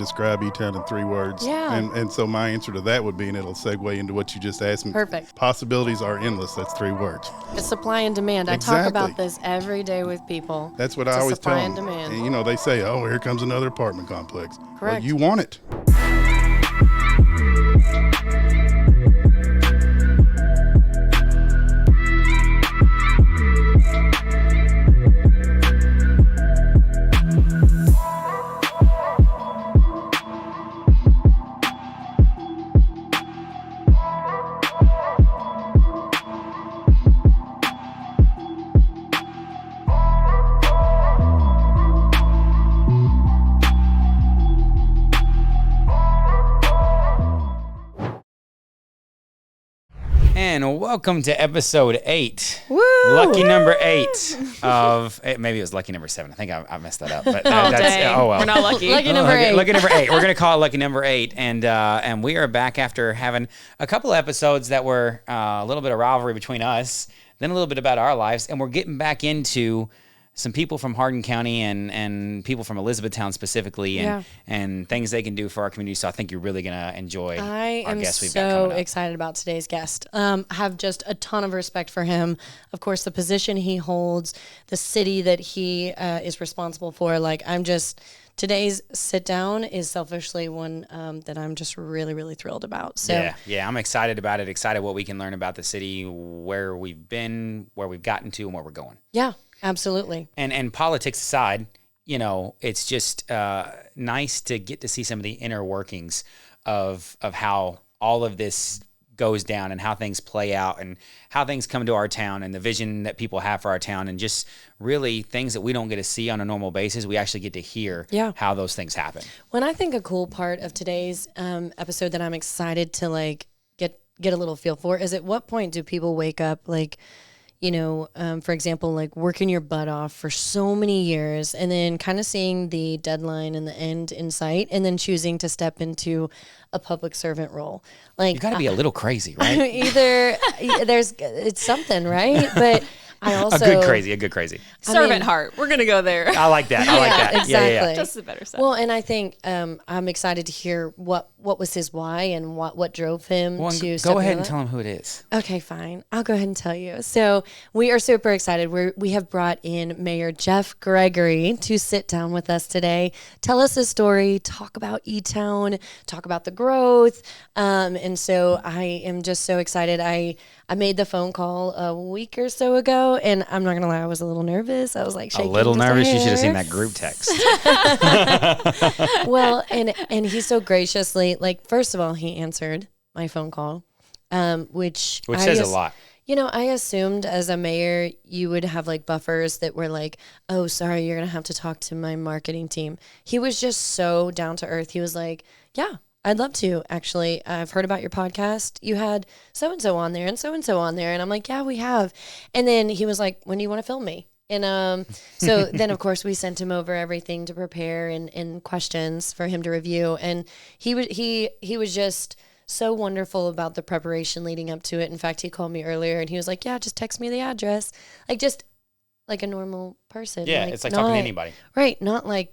describe E-Town in 3 words. Yeah. And so my answer to that would be, and it'll segue into what you just asked me. Perfect. Possibilities are endless. That's 3 words. It's supply and demand. Exactly. I talk about this every day with people. That's what It's I a always tell supply them. and demand. And, you know, they say, oh, here comes another apartment complex. Correct. Well, you want it. And welcome to episode 8. Woo! Lucky number 8 of, maybe it was lucky number 7. I think I messed that up. But Dang. oh well. We're not lucky. Lucky number 8. Lucky number 8. We're going to call it lucky number 8. And we are back after having a couple of episodes that were a little bit of rivalry between us, then a little bit about our lives. And we're getting back into some people from Hardin County and people from Elizabethtown specifically and things they can do for our community. So I think you're really going to enjoy our guest we've got so coming up. excited about today's guest. I have just a ton of respect for him. Of course, the position he holds, the city that he is responsible for. Today's sit down is selfishly one that I'm just really, really thrilled about. So Yeah, I'm excited about it. Excited what we can learn about the city, where we've been, where we've gotten to, and where we're going. Yeah, absolutely. And politics aside, you know, it's just nice to get to see some of the inner workings of how all of this goes down and how things play out and how things come to our town and the vision that people have for our town and just really things that we don't get to see on a normal basis. We actually get to hear how those things happen. When I think a cool part of today's episode that I'm excited to get a little feel for is at what point do people wake up for example, working your butt off for so many years and then kind of seeing the deadline and the end in sight and then choosing to step into a public servant role. You got to be a little crazy, right? Either it's something, right? But I also a good crazy. Servant heart. We're going to go there. I like that. Exactly. Yeah. Just the better side. Well, and I think I'm excited to hear what was his why and what drove him to step go ahead into and that. tell him who it is. Okay, fine. I'll go ahead and tell you. So we are super excited. We have brought in Mayor Jeff Gregory to sit down with us today, tell us his story, talk about E-Town, talk about the growth. And so I am just so excited. I made the phone call a week or so ago, and I'm not going to lie, I was a little nervous. I was like shaking. A little just nervous? a You should have seen hair. that group text. Well, and he so graciously, first of all, he answered my phone call, which says a lot. You know, I assumed as a mayor, you would have buffers that were oh, sorry, you're going to have to talk to my marketing team. He was just so down to earth. He was like, yeah, I'd love to, actually. I've heard about your podcast. You had so-and-so on there and so-and-so on there. And I'm like, yeah, we have. And then he was like, when do you want to film me? And so then, of course, we sent him over everything to prepare and questions for him to review. And he was just so wonderful about the preparation leading up to it. In fact, he called me earlier and he was like, yeah, just text me the address. Just like a normal person. Yeah, it's like talking to anybody. Right, not like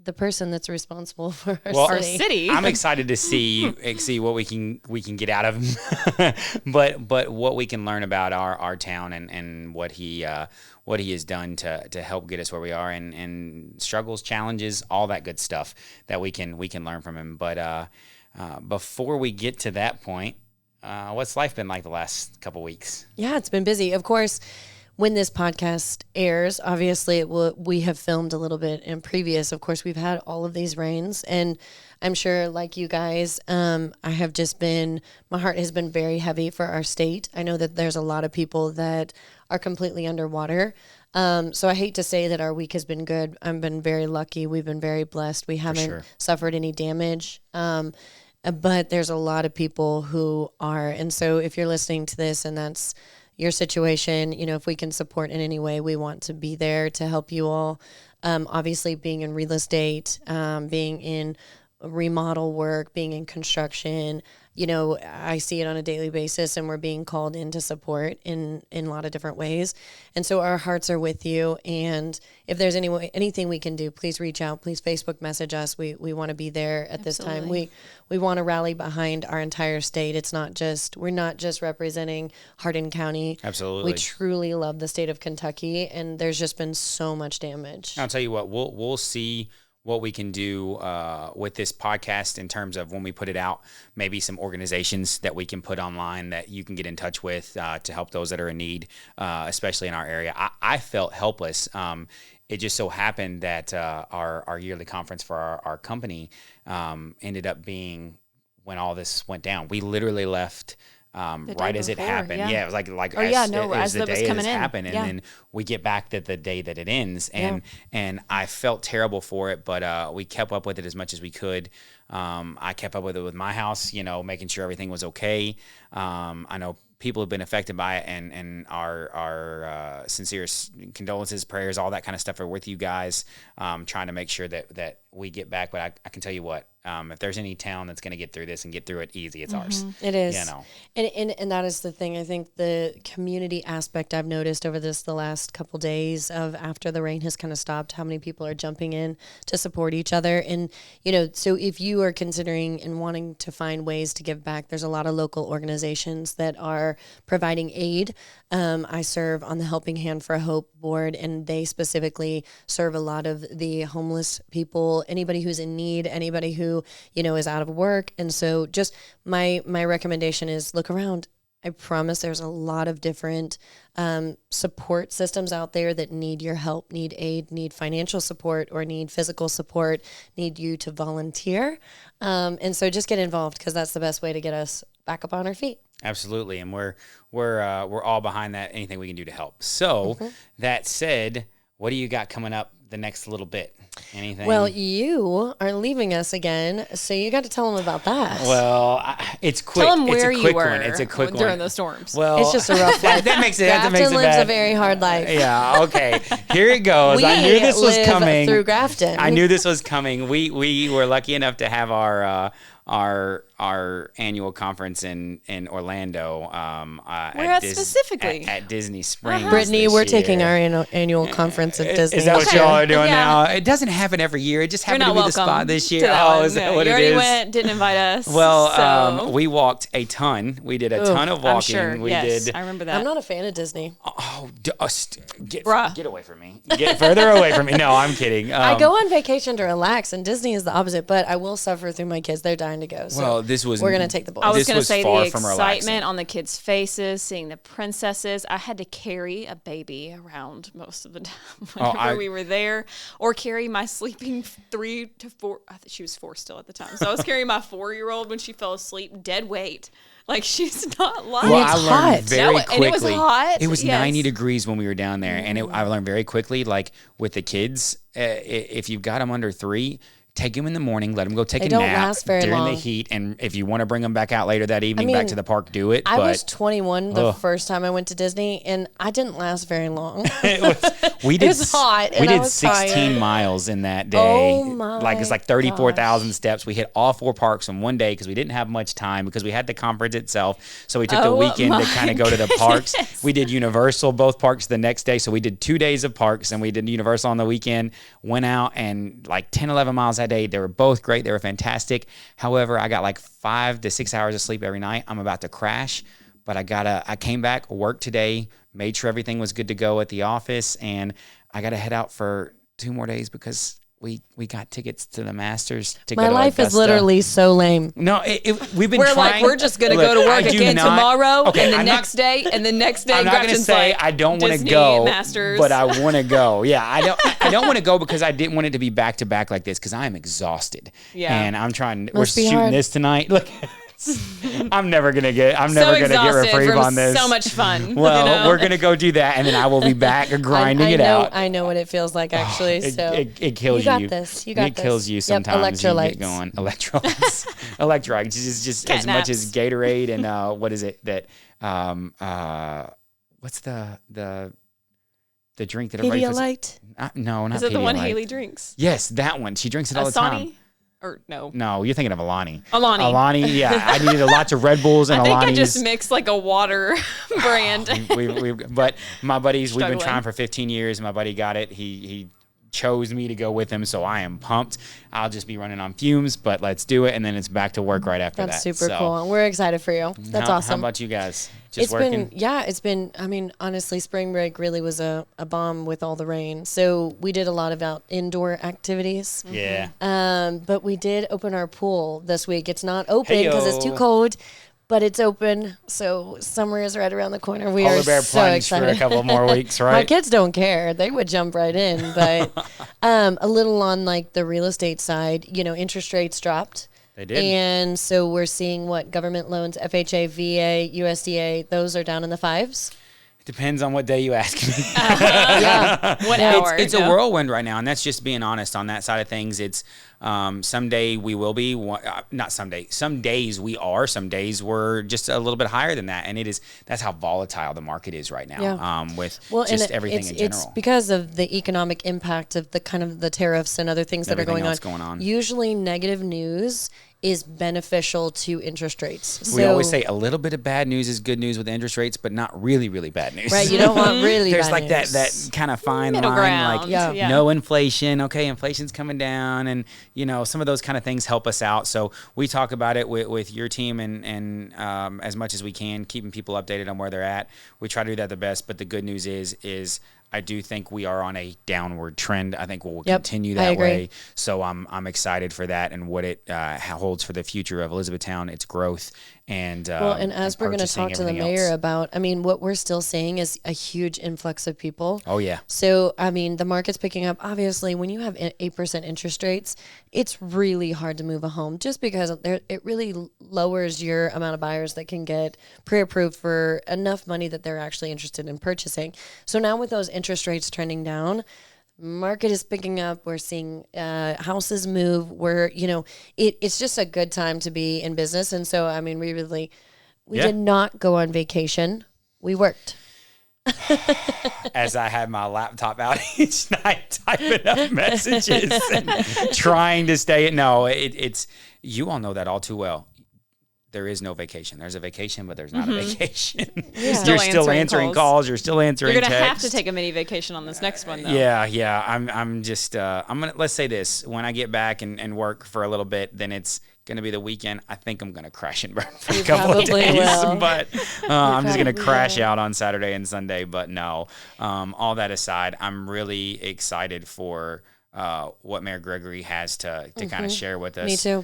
the person that's responsible for our city. I'm excited to see what we can get out of him, but what we can learn about our town and what he has done to help get us where we are and struggles, challenges, all that good stuff that we can learn from him. But before we get to that point, what's life been like the last couple weeks? Yeah, it's been busy. Of course, when this podcast airs, obviously we have filmed a little bit in previous. Of course, we've had all of these rains, and I'm sure, like you guys, my heart has been very heavy for our state. I know that there's a lot of people that are completely underwater. So I hate to say that our week has been good. I've been very lucky. We've been very blessed. We haven't suffered any damage. But there's a lot of people who are. And so if you're listening to this and that's your situation, if we can support in any way, we want to be there to help you all. Obviously being in real estate, being in remodel work, being in construction. I see it on a daily basis, and we're being called in to support in a lot of different ways. And so our hearts are with you. And if there's anything we can do, please reach out. Please Facebook message us. We want to be there at this time. We want to rally behind our entire state. We're not just representing Hardin County. Absolutely. We truly love the state of Kentucky, and there's just been so much damage. I'll tell you what, we'll see what we can do with this podcast in terms of when we put it out, maybe some organizations that we can put online that you can get in touch with to help those that are in need, especially in our area. I felt helpless. It just so happened that our yearly conference for our company ended up being when all this went down. We literally left right as it happened. Yeah, it was like as the day has happened, and then we get back to the day that it ends, and I felt terrible for it, but we kept up with it as much as we could. I kept up with it with my house, making sure everything was okay. I know people have been affected by it, and our sincere condolences, prayers, all that kind of stuff are with you guys, trying to make sure that we get back. But I can tell you what, if there's any town that's going to get through this and get through it easy, it's ours. It is. And that is the thing. I think the community aspect I've noticed over the last couple days of after the rain has kind of stopped, how many people are jumping in to support each other. And, so if you are considering and wanting to find ways to give back, there's a lot of local organizations that are providing aid. I serve on the Helping Hand for Hope board, and they specifically serve a lot of the homeless people, anybody who's in need, anybody who, is out of work. And so just my recommendation is look around. I promise there's a lot of different support systems out there that need your help, need aid, need financial support, or need physical support, need you to volunteer. And so just get involved, because that's the best way to get us back up on our feet. Absolutely, and we're all behind that. Anything we can do to help. So that said, what do you got coming up the next little bit? Anything? Well, you are leaving us again, so you got to tell them about that. Well, it's quick. Tell them where it's a quick you were one. It's a quick during one. the storms. Well, it's just a rough life. that makes it. Grafton lives a very hard life. Yeah. Okay. Here it goes. I knew this was coming. Through Grafton. I knew this was coming. We were lucky enough to have our annual conference in Orlando. Where at specifically? At Disney Springs. Brittany, we're taking our annual conference at Disney. Is that what y'all are doing now? It doesn't happen every year. It just happened to be the spot this year. Is that what it is? You already went, didn't invite us. Well, we walked a ton. We did a ton of walking. I'm sure. We yes, did. I remember that. I'm not a fan of Disney. Oh, get away from me. Get further away from me. No, I'm kidding. I go on vacation to relax, and Disney is the opposite, but I will suffer through my kids. They're dying to go. So we're going to take the boys. I was going to say the excitement relaxing on the kids' faces, seeing the princesses. I had to carry a baby around most of the time whenever we were there, or carry my sleeping 3 to 4. I think she was 4 still at the time. So I was carrying my 4-year-old when she fell asleep, dead weight. Like, she's not lying. Well, I learned very quickly. And it was hot. It was 90 degrees when we were down there. And I learned very quickly, like with the kids, if you've got them under 3, take them in the morning, let them go take a nap during the heat, and if you want to bring them back out later that evening, back to the park, do it. I was 21 the first time I went to Disney, and I didn't last very long. It was hot. We did 16 miles in that day. Oh my! It's like 34,000 steps. We hit all 4 parks in one day because we didn't have much time because we had the conference itself. So we took the weekend to kind of go to the parks. We did Universal, both parks the next day. So we did 2 days of parks, and we did Universal on the weekend. Went out and like 10, 11 miles that day. They were both great. They were fantastic. However, I got like 5 to 6 hours of sleep every night. I'm about to crash, but I came back, worked today, made sure everything was good to go at the office, and I got to head out for 2 more days because we got tickets to the Masters to go to Augusta. My life is literally so lame. No, we've been trying. We're just going to go to work again tomorrow, and the next day, and the next day. I'm not going to say I don't want to go, Masters. But I want to go. Yeah, I don't want to go because I didn't want it to be back to back like this because I am exhausted. Yeah, and I'm trying. We're shooting this tonight. Look. I'm never gonna get reprieve on this. So much fun. Well, we're gonna go do that, and then I will be back grinding it out. I know what it feels like actually. It kills you. You got this. You got this. It kills you sometimes. Electrolytes. You get going. Electrolytes is just as much as Gatorade and what is it that what's the drink that everybody Pedialyte? No, not Pedialyte. Is it the one Haley drinks? Yes, that one. She drinks it all the time. Or no. No, you're thinking of Alani. Alani. Yeah. I needed lots of Red Bulls and I think Alanis. I just mixed like a water brand. But my buddies, we've Struggling. been trying for 15 years. My buddy got it. He chose me to go with him, so I am pumped. I'll just be running on fumes, but let's do it, and then it's back to work right after That's that. super cool. And we're excited for you. That's awesome. How about you guys? Just working? It's been, I mean, honestly, spring break really was a bomb with all the rain. So we did a lot of indoor activities. Yeah. But we did open our pool this week. It's not open because it's too cold, but it's open. So summer is right around the corner. We Polar are bear so plunge excited. for a couple more weeks, right? My kids don't care. They would jump right in. But a little on like the real estate side, interest rates dropped. They did. And so we're seeing what government loans, FHA, VA, USDA, those are down in the 5s. It depends on what day you ask me. Yeah. What hour? It's a whirlwind right now, and that's just being honest on that side of things. It's someday we will be, not someday. Some days we are. Some days we're just a little bit higher than that, and that's how volatile the market is right now. Yeah. With just everything in general. It's because of the economic impact of the kind of the tariffs and other things that are going on. Usually, negative news is beneficial to interest rates. We always say a little bit of bad news is good news with interest rates, but not really, really bad news. Right, you don't want really There's bad like news. that kind of fine Middle line, ground. like Yeah. no inflation. Okay, inflation's coming down, and some of those kind of things help us out. So we talk about it with your team and as much as we can, keeping people updated on where they're at. We try to do that the best, but the good news is I do think we are on a downward trend. I think we'll continue that way. So I'm excited for that and what it holds for the future of Elizabethtown, its growth, and as we're going to talk to the mayor about, what we're still seeing is a huge influx of people. Oh yeah. So the market's picking up. Obviously, when you have 8% interest rates, it's really hard to move a home just because it really lowers your amount of buyers that can get pre-approved for enough money that they're actually interested in purchasing. So now with those interest rates trending down, market is picking up. We're seeing houses move. It's just a good time to be in business. And so, we did not go on vacation. We worked. As I had my laptop out each night typing up messages and trying to stay. No, it's you all know that all too well. There is no vacation. There's a vacation, but there's not a vacation. Yeah. You're still answering calls. You're still answering texts. You're going to have to take a mini vacation on this next one, though. Yeah. I'm just, let's say this. When I get back and work for a little bit, then it's going to be the weekend. I think I'm going to crash and burn for a couple of days. Will. But I'm just going to crash out on Saturday and Sunday. But no, all that aside, I'm really excited for what Mayor Gregory has to kind of share with us. Me too.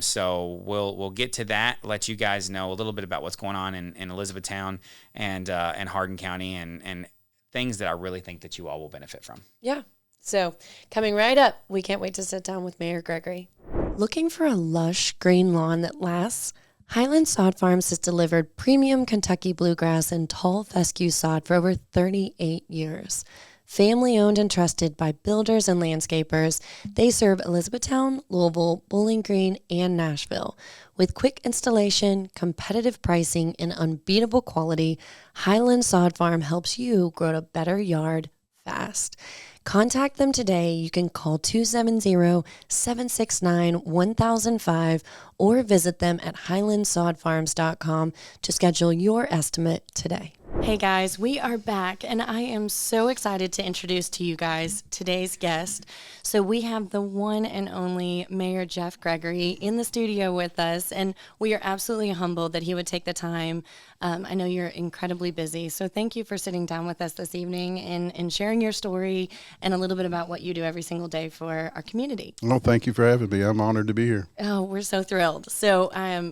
So we'll get to that. Let you guys know a little bit about what's going on in Elizabethtown and Hardin County and things that I really think that you all will benefit from. Yeah. So coming right up, we can't wait to sit down with Mayor Gregory. Looking for a lush green lawn that lasts? Highland Sod Farms has delivered premium Kentucky bluegrass and tall fescue sod for over 38 years. Family owned and trusted by builders and landscapers, they serve Elizabethtown, Louisville, Bowling Green, and Nashville. With quick installation, competitive pricing, and unbeatable quality, Highland Sod Farm helps you grow a better yard fast. Contact them today. You can call 270-769-1005 or visit them at highlandsodfarms.com to schedule your estimate today. Hey guys, we are back and I am so excited to introduce to you guys today's guest. So we have the one and only Mayor Jeff Gregory in the studio with us, and we are absolutely humbled that he would take the time. I know you're incredibly busy, so thank you for sitting down with us this evening and sharing your story and a little bit about what you do every single day for our community. Well, thank you for having me. I'm honored to be here. Oh, we're so thrilled. So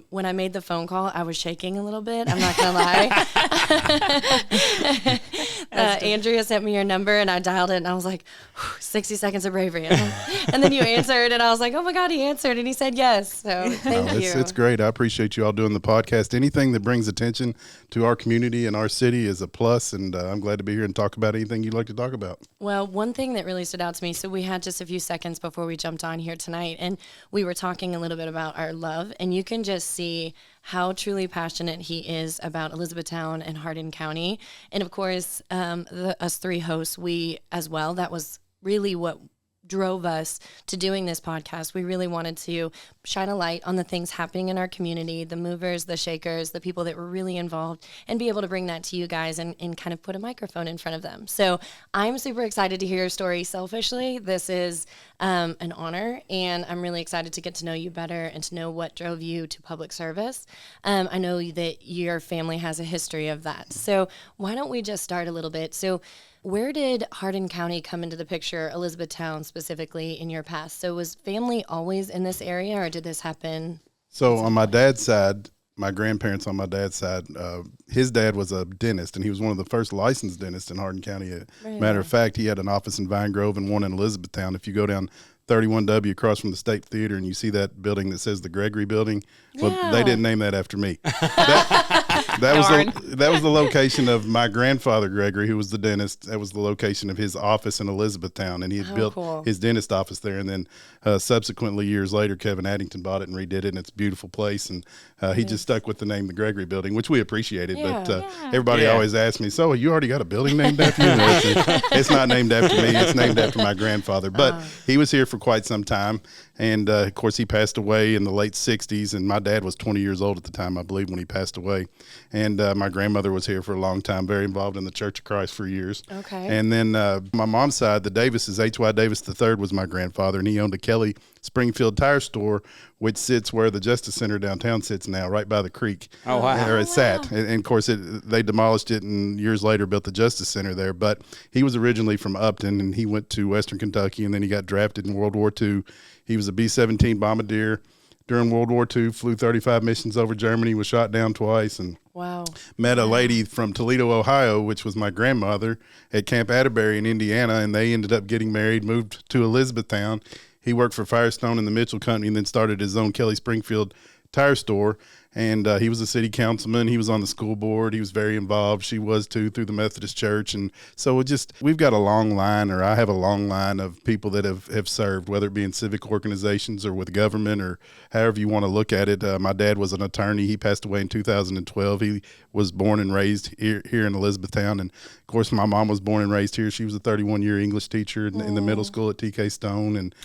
when I made the phone call, I was shaking a little bit. I'm not going to lie. Andrea sent me your number and I dialed it and I was like, 60 seconds of bravery. And then you answered and I was like, oh my God, he answered and he said yes. So thank you. It's great. I appreciate you all doing the podcast. Anything that brings attention to our community and our city is a plus, and I'm glad to be here and talk about anything you'd like to talk about. Well, one thing that really stood out to me, so we had just a few seconds before we jumped on here tonight, and we were talking a little bit about our love, and you can just see how truly passionate he is about Elizabethtown and Hardin County. And of course, us three hosts, we as well, that was really what drove us to doing this podcast. We really wanted to shine a light on the things happening in our community, the movers, the shakers, the people that were really involved, and be able to bring that to you guys and kind of put a microphone in front of them. So I'm super excited to hear your story. Selfishly, this is an honor, and I'm really excited to get to know you better and to know what drove you to public service. I know that your family has a history of that. So why don't we just start a little bit? So where did Hardin County come into the picture, Elizabethtown specifically, in your past? So was family always in this area, or did this happen? So on my dad's side, my grandparents on my dad's side, his dad was a dentist, and he was one of the first licensed dentists in Hardin County. Matter of fact, he had an office in Vine Grove and one in Elizabethtown. If you go down 31W across from the State Theater and you see that building that says the Gregory Building, well, they didn't name that after me. That was the location of my grandfather Gregory, who was the dentist. That was the location of his office in Elizabethtown, and he had built his dentist office there. And then subsequently, years later, Kevin Addington bought it and redid it, and it's a beautiful place. And he just stuck with the name the Gregory Building, which we appreciated. But everybody always asked me, "So you already got a building named after you?" It's not named after me. It's named after my grandfather. But he was here for quite some time. And, of course, he passed away in the late 60s, and my dad was 20 years old at the time, I believe, when he passed away. And my grandmother was here for a long time, very involved in the Church of Christ for years. Okay. And then my mom's side, the Davises, H.Y. Davis III was my grandfather, and he owned a Kelly Springfield tire store, which sits where the Justice Center downtown sits now, right by the creek. Oh, wow. Where it sat. And of course, they demolished it and years later built the Justice Center there. But he was originally from Upton, and he went to Western Kentucky, and then he got drafted in World War II. He was a B-17 bombardier during World War II, flew 35 missions over Germany, was shot down twice, and met a lady from Toledo, Ohio, which was my grandmother, at Camp Atterbury in Indiana, and they ended up getting married, moved to Elizabethtown. He worked for Firestone and the Mitchell Company and then started his own Kelly Springfield tire store. And he was a city councilman. He was on the school board. He was very involved. She was too, through the Methodist Church. And so we've got a long line, or I have a long line of people that have served, whether it be in civic organizations or with government or however you want to look at it. My dad was an attorney. He passed away in 2012. He was born and raised here in Elizabethtown. And of course, my mom was born and raised here. She was a 31-year English teacher in the middle school at TK Stone. And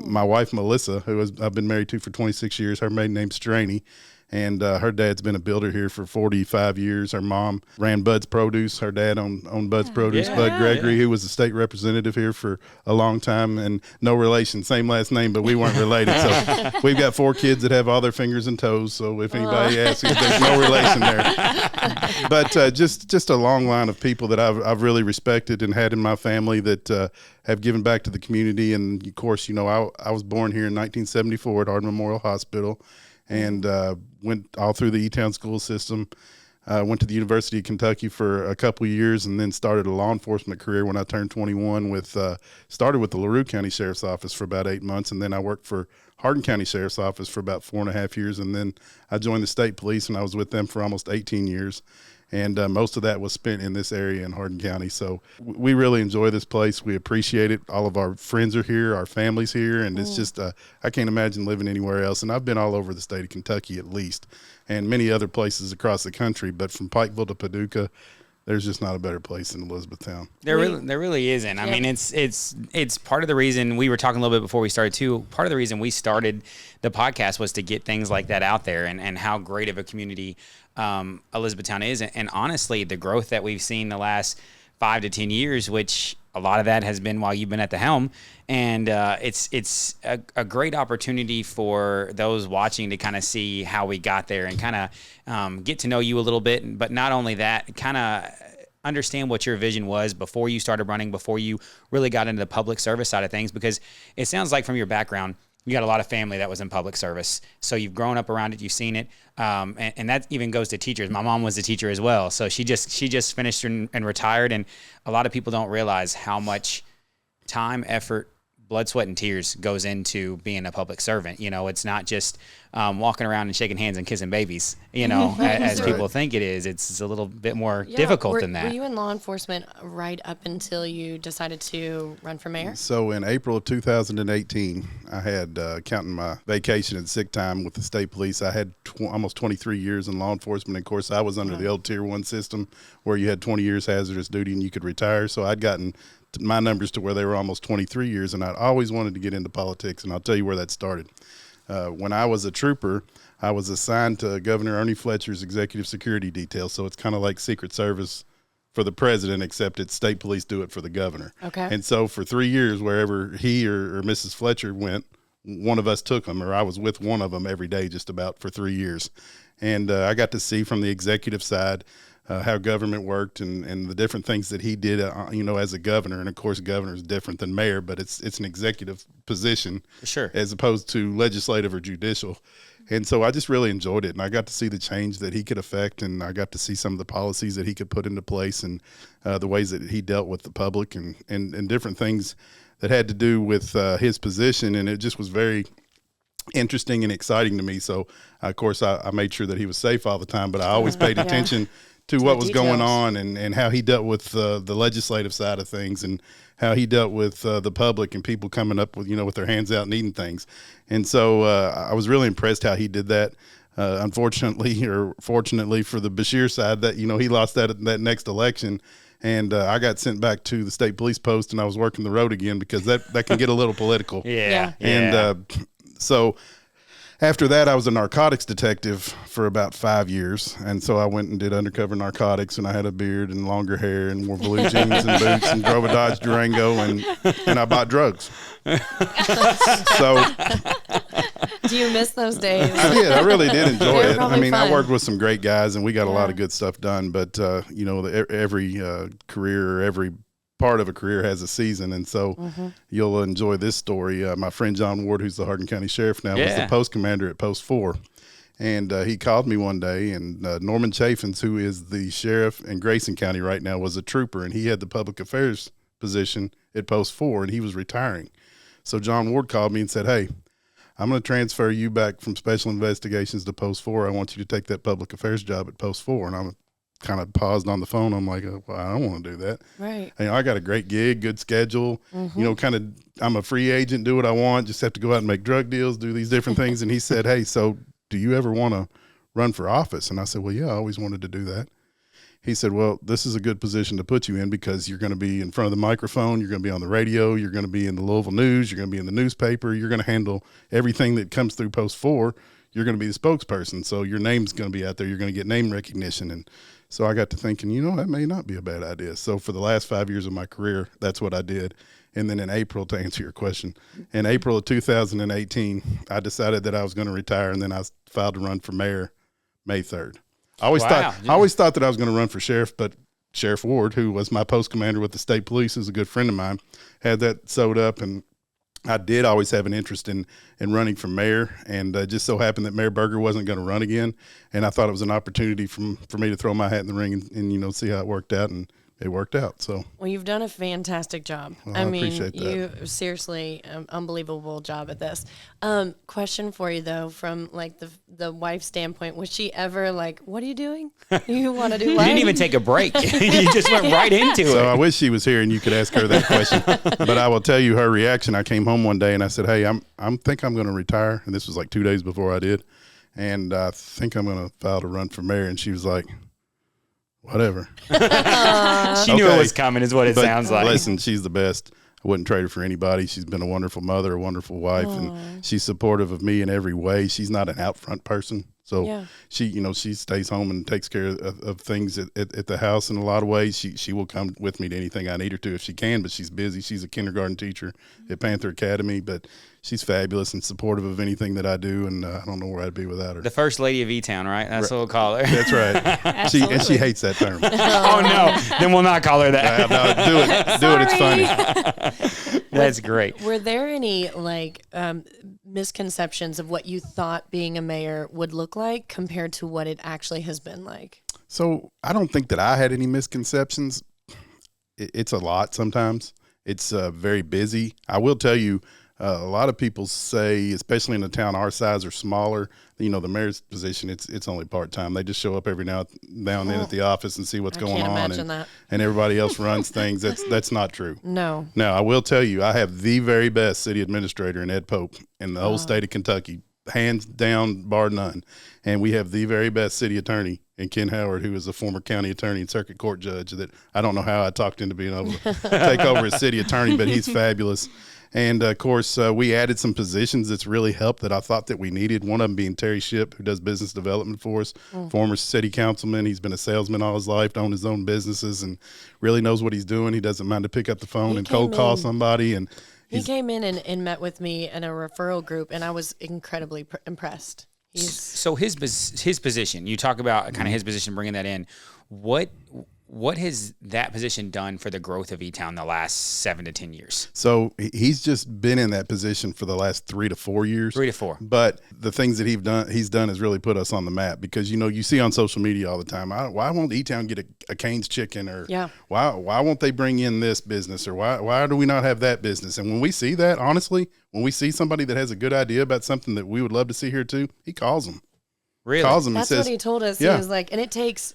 my wife, Melissa, who I've been married to for 26 years, her maiden name's Straney. And her dad's been a builder here for 45 years. Her mom ran Bud's Produce. Her dad owned Bud's Produce. Bud Gregory, who was a state representative here for a long time, and no relation, same last name, but we weren't related. So we've got 4 kids that have all their fingers and toes. So if anybody asks, there's no relation there. But just a long line of people that I've really respected and had in my family that have given back to the community. And of course, I was born here in 1974 at Hardin Memorial Hospital. And went all through the E-Town school system, went to the University of Kentucky for a couple of years, and then started a law enforcement career when I turned 21 started with the LaRue County Sheriff's Office for about 8 months, and then I worked for Hardin County Sheriff's Office for about 4.5 years, and then I joined the state police, and I was with them for almost 18 years. And most of that was spent in this area in Hardin County. So we really enjoy this place. We appreciate it. All of our friends are here, our family's here, and it's just I can't imagine living anywhere else. And I've been all over the state of Kentucky at least, and many other places across the country. But from Pikeville to Paducah, there's just not a better place than Elizabethtown. There really isn't. I mean, it's part of the reason we were talking a little bit before we started too. Part of the reason we started the podcast was to get things like that out there, and how great of a community Elizabethtown is. And honestly, the growth that we've seen the last 5 to 10 years, which a lot of that has been while you've been at the helm. And it's a great opportunity for those watching to kind of see how we got there and kind of get to know you a little bit. But not only that, kind of understand what your vision was before you started running, before you really got into the public service side of things, because it sounds like from your background, you got a lot of family that was in public service. So you've grown up around it, you've seen it. And that even goes to teachers. My mom was a teacher as well. So she just finished and retired. And a lot of people don't realize how much time, effort, blood, sweat, and tears goes into being a public servant. It's not just walking around and shaking hands and kissing babies, as people think it is. It's a little bit more difficult than that. Were you in law enforcement right up until you decided to run for mayor? So in April of 2018, I had, counting my vacation and sick time with the state police, I had almost 23 years in law enforcement. Of course, I was under the old Tier 1 system where you had 20 years hazardous duty and you could retire. So I'd gotten my numbers to where they were almost 23 years, and I'd always wanted to get into politics, and I'll tell you where that started. When I was a trooper, I was assigned to Governor Ernie Fletcher's executive security detail, so it's kind of like Secret Service for the president, except it's state police do it for the governor. Okay. And so for 3 years, wherever he or Mrs. Fletcher went, one of us took them, or I was with one of them every day just about for 3 years. And I got to see from the executive side how government worked and the different things that he did, as a governor. And of course, governor is different than mayor, but it's an executive position, sure, as opposed to legislative or judicial. And so I just really enjoyed it, and I got to see the change that he could affect, and I got to see some of the policies that he could put into place, and the ways that he dealt with the public, and different things that had to do with his position. And it just was very interesting and exciting to me. So, of course, I made sure that he was safe all the time, but I always paid attention to what was going on, and how he dealt with the legislative side of things, and how he dealt with the public and people coming up with, with their hands out and eating things. And so I was really impressed how he did that. Unfortunately, or fortunately for the Bashir side, that, he lost that next election. And I got sent back to the state police post, and I was working the road again, because that can get a little political. Yeah. And so after that, I was a narcotics detective for about 5 years. And so I went and did undercover narcotics, and I had a beard and longer hair and wore blue jeans and boots and drove a Dodge Durango, and I bought drugs. So do you miss those days? I did. I really did enjoy it. I mean, fun. I worked with some great guys, and we got a lot of good stuff done. But, every career, or every part of a career has a season. And so you'll enjoy this story. My friend John Ward, who's the Hardin County Sheriff now, was the post commander at Post 4. And he called me one day, and Norman Chaffins, who is the sheriff in Grayson County right now, was a trooper, and he had the public affairs position at Post 4, and he was retiring. So John Ward called me and said, "Hey, I'm going to transfer you back from Special Investigations to Post 4. I want you to take that public affairs job at Post 4. And I'm kind of paused on the phone. I'm like, well, I don't want to do that. Right. I got a great gig, good schedule, I'm a free agent, do what I want, just have to go out and make drug deals, do these different things. And he said, "Hey, so do you ever want to run for office?" And I said, "Well, yeah, I always wanted to do that." He said, "Well, this is a good position to put you in, because you're going to be in front of the microphone, you're going to be on the radio, you're going to be in the Louisville News, you're going to be in the newspaper, you're going to handle everything that comes through Post 4. You're going to be the spokesperson, so your name's going to be out there. You're going to get name recognition." And so I got to thinking, that may not be a bad idea. So for the last 5 years of my career, that's what I did. And then in April, to answer your question, in April of 2018, I decided that I was going to retire, and then I filed to run for mayor May 3rd. I always thought that I was going to run for sheriff, but Sheriff Ward, who was my post commander with the state police, is a good friend of mine, had that sewed up, and I did always have an interest in running for mayor, and just so happened that Mayor Berger wasn't going to run again, and I thought it was an opportunity for me to throw my hat in the ring and see how it worked out, and it worked out. So, well, you've done a fantastic job. Well, I appreciate that. You seriously, unbelievable job at this. Question for you though, from like the wife's standpoint, was she ever like, "What are you doing? You want to do what?" You didn't even take a break. You just went right into it. So I wish she was here and you could ask her that question. But I will tell you her reaction. I came home one day and I said, "Hey, I'm think I'm going to retire," and this was like 2 days before I did, and I think I'm going to file to run for mayor. And she was like, "Whatever." She knew it was coming, is what it sounds like. Listen, she's the best. I wouldn't trade her for anybody. She's been a wonderful mother, a wonderful wife, and she's supportive of me in every way. She's not an out front person. So she stays home and takes care of things at the house in a lot of ways. She will come with me to anything I need her to if she can, but she's busy. She's a kindergarten teacher at Panther Academy, but she's fabulous and supportive of anything that I do, and I don't know where I'd be without her. The first lady of E-Town, right? That's what we'll call her. That's right. She hates that term. Oh, no. Then we'll not call her that. No, do it. Do it. It's funny. That's great. Were there any misconceptions of what you thought being a mayor would look like compared to what it actually has been like? So I don't think that I had any misconceptions. It's a lot sometimes. It's very busy. I will tell you, a lot of people say, especially in a town our size or smaller, the mayor's position, it's only part-time. They just show up every now and then at the office and see what's going on. And everybody else runs things. That's not true. No. Now, I will tell you, I have the very best city administrator in Ed Pope in the whole state of Kentucky, hands down, bar none. And we have the very best city attorney and Ken Howard, who is a former county attorney and circuit court judge that I don't know how I talked into being able to take over as city attorney, but he's fabulous. And of course, we added some positions that's really helped that I thought that we needed. One of them being Terry Shipp, who does business development for us, former city councilman. He's been a salesman all his life, owned his own businesses, and really knows what he's doing. He doesn't mind to pick up the phone and cold call somebody. And he came in and met with me in a referral group, and I was incredibly impressed. So his position, you talk about kind of his position, bringing that in. What has that position done for the growth of E-Town the last 7 to 10 years? So he's just been in that position for the last 3 to 4 years. 3 to 4. But the things that he's done has really put us on the map because, you see on social media all the time, why won't E-Town get a Cane's Chicken, or why won't they bring in this business, or why do we not have that business? And when we see that, honestly, when we see somebody that has a good idea about something that we would love to see here too, he calls them. Really? Calls them. That's and says, what he told us. Yeah. He was like, and it takes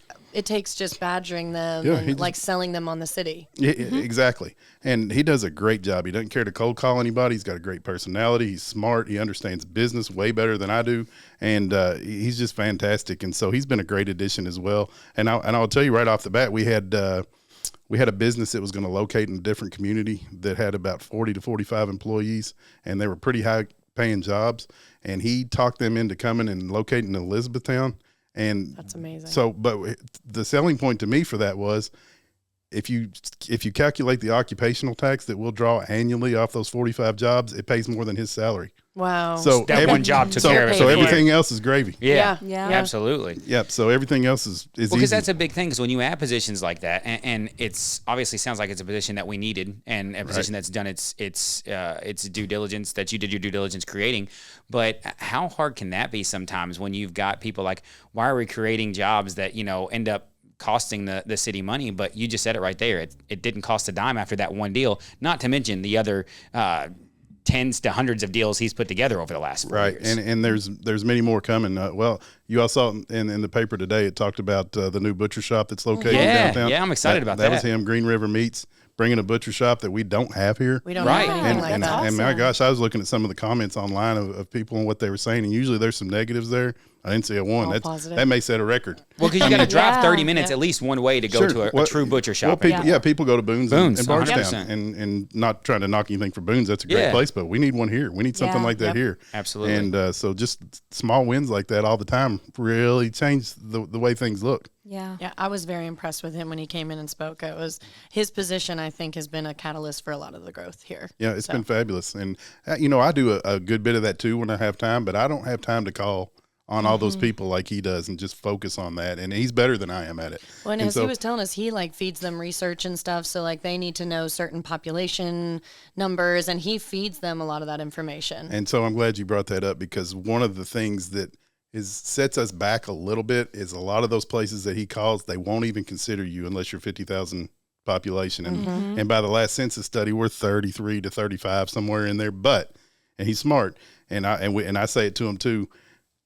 just badgering them and like selling them on the city. Yeah, exactly. And he does a great job. He doesn't care to cold call anybody. He's got a great personality. He's smart. He understands business way better than I do. And he's just fantastic. And so he's been a great addition as well. And I'll tell you right off the bat, we had a business that was going to locate in a different community that had about 40 to 45 employees, and they were pretty high paying jobs. And he talked them into coming and locating in Elizabethtown. And that's amazing. So, but the selling point to me for that was, if you calculate the occupational tax that we'll draw annually off those 45 jobs, it pays more than his salary. Wow. So that one job took care of it. So everything else is gravy. Yeah. Absolutely. Yep. So everything else is easy. Because that's a big thing. Because when you add positions like that, and it's obviously sounds like it's a position that we needed, and a position that's done its due diligence, that you did your due diligence creating. But how hard can that be sometimes when you've got people like, why are we creating jobs that end up costing the city money? But you just said it right there. It didn't cost a dime after that one deal. Not to mention the other tens to hundreds of deals he's put together over the last 4 years. And there's many more coming. Well, you all saw in the paper today, it talked about the new butcher shop that's located downtown. Yeah, I'm excited about that. That was him, Green River Meats, bringing a butcher shop that we don't have here. We don't have anything like that. And my gosh, I was looking at some of the comments online of people and what they were saying, and usually there's some negatives there. I didn't see a one. That may set a record. Well, because you got to drive 30 minutes at least one way to go to a true butcher shop. Well, people go to Boone's and Bardstown, 100%. and not trying to knock anything for Boone's. That's a great place, but we need one here. We need something like that here. Absolutely. And so just small wins like that all the time really change the way things look. Yeah, I was very impressed with him when he came in and spoke. It was his position, I think, has been a catalyst for a lot of the growth here. Yeah, it's been fabulous. And, I do a good bit of that too when I have time, but I don't have time to call on all those people like he does and just focus on that. And he's better than I am at it. Well, and as he was telling us, he feeds them research and stuff. So they need to know certain population numbers, and he feeds them a lot of that information. And so I'm glad you brought that up, because one of the things that sets us back a little bit is a lot of those places that he calls, they won't even consider you unless you're 50,000 population. And by the last census study, we're 33 to 35, somewhere in there. And he's smart. And I say it to him too,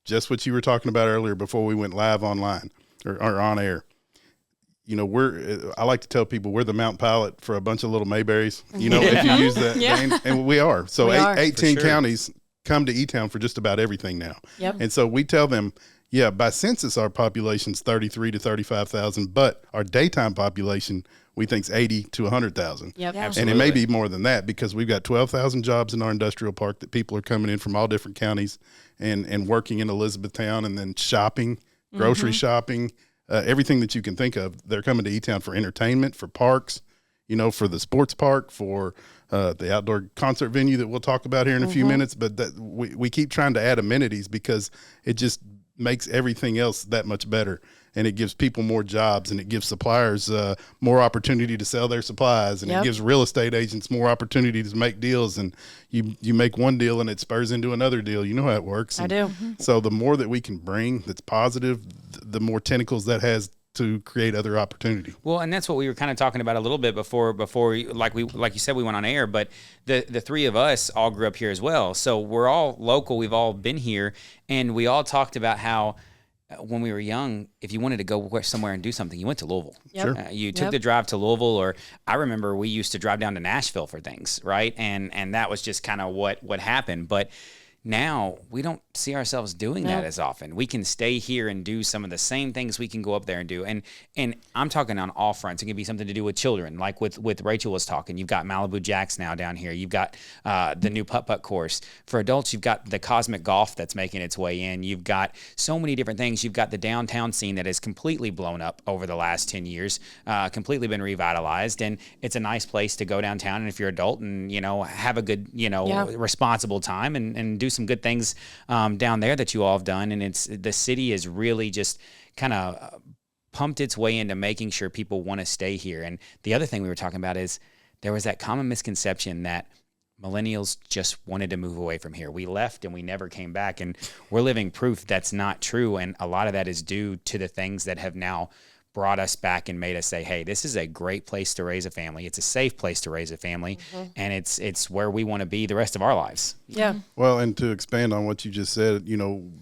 just what you were talking about earlier before we went live online or on air. I like to tell people we're the Mountain Pilot for a bunch of little Mayberries, if you use that name. And we are. So 18 counties come to E-Town for just about everything now. Yep. And so we tell them, by census, our population's 33 to 35,000, but our daytime population, we think's 80 to 100,000. Yep. And it may be more than that, because we've got 12,000 jobs in our industrial park that people are coming in from all different counties and working in Elizabethtown, and then shopping, grocery shopping, everything that you can think of. They're coming to E-Town for entertainment, for parks, for the sports park, for the outdoor concert venue that we'll talk about here in a few minutes. But that we keep trying to add amenities, because it just makes everything else that much better. And it gives people more jobs, and it gives suppliers more opportunity to sell their supplies, and it gives real estate agents more opportunity to make deals. And you make one deal and it spurs into another deal. You know how it works. I do. So the more that we can bring that's positive, the more tentacles that has to create other opportunity. Well, and that's what we were kind of talking about a little bit before like you said, we went on air, but the three of us all grew up here as well. So we're all local. We've all been here, and we all talked about how when we were young, if you wanted to go somewhere and do something, you went to Louisville. Yep. Sure. You took the drive to Louisville, or I remember we used to drive down to Nashville for things, right? And that was just kind of what happened. But now we don't see ourselves doing that as often. We can stay here and do some of the same things we can go up there and do. And I'm talking on all fronts. It can be something to do with children, like with Rachel was talking. You've got Malibu Jacks now down here. You've got the new putt-putt course. For adults, you've got the Cosmic Golf that's making its way in. You've got so many different things. You've got the downtown scene that has completely blown up over the last 10 years, completely been revitalized. And it's a nice place to go downtown. And if you're an adult and, have a good, responsible time and do some good things down there that you all have done. And the city is really just kind of pumped its way into making sure people want to stay here. And the other thing we were talking about is there was that common misconception that millennials just wanted to move away from here. We left and we never came back, and we're living proof that's not true. And a lot of that is due to the things that have now brought us back and made us say, hey, this is a great place to raise a family. It's a safe place to raise a family, and it's where we want to be the rest of our lives. Yeah. Well, and to expand on what you just said,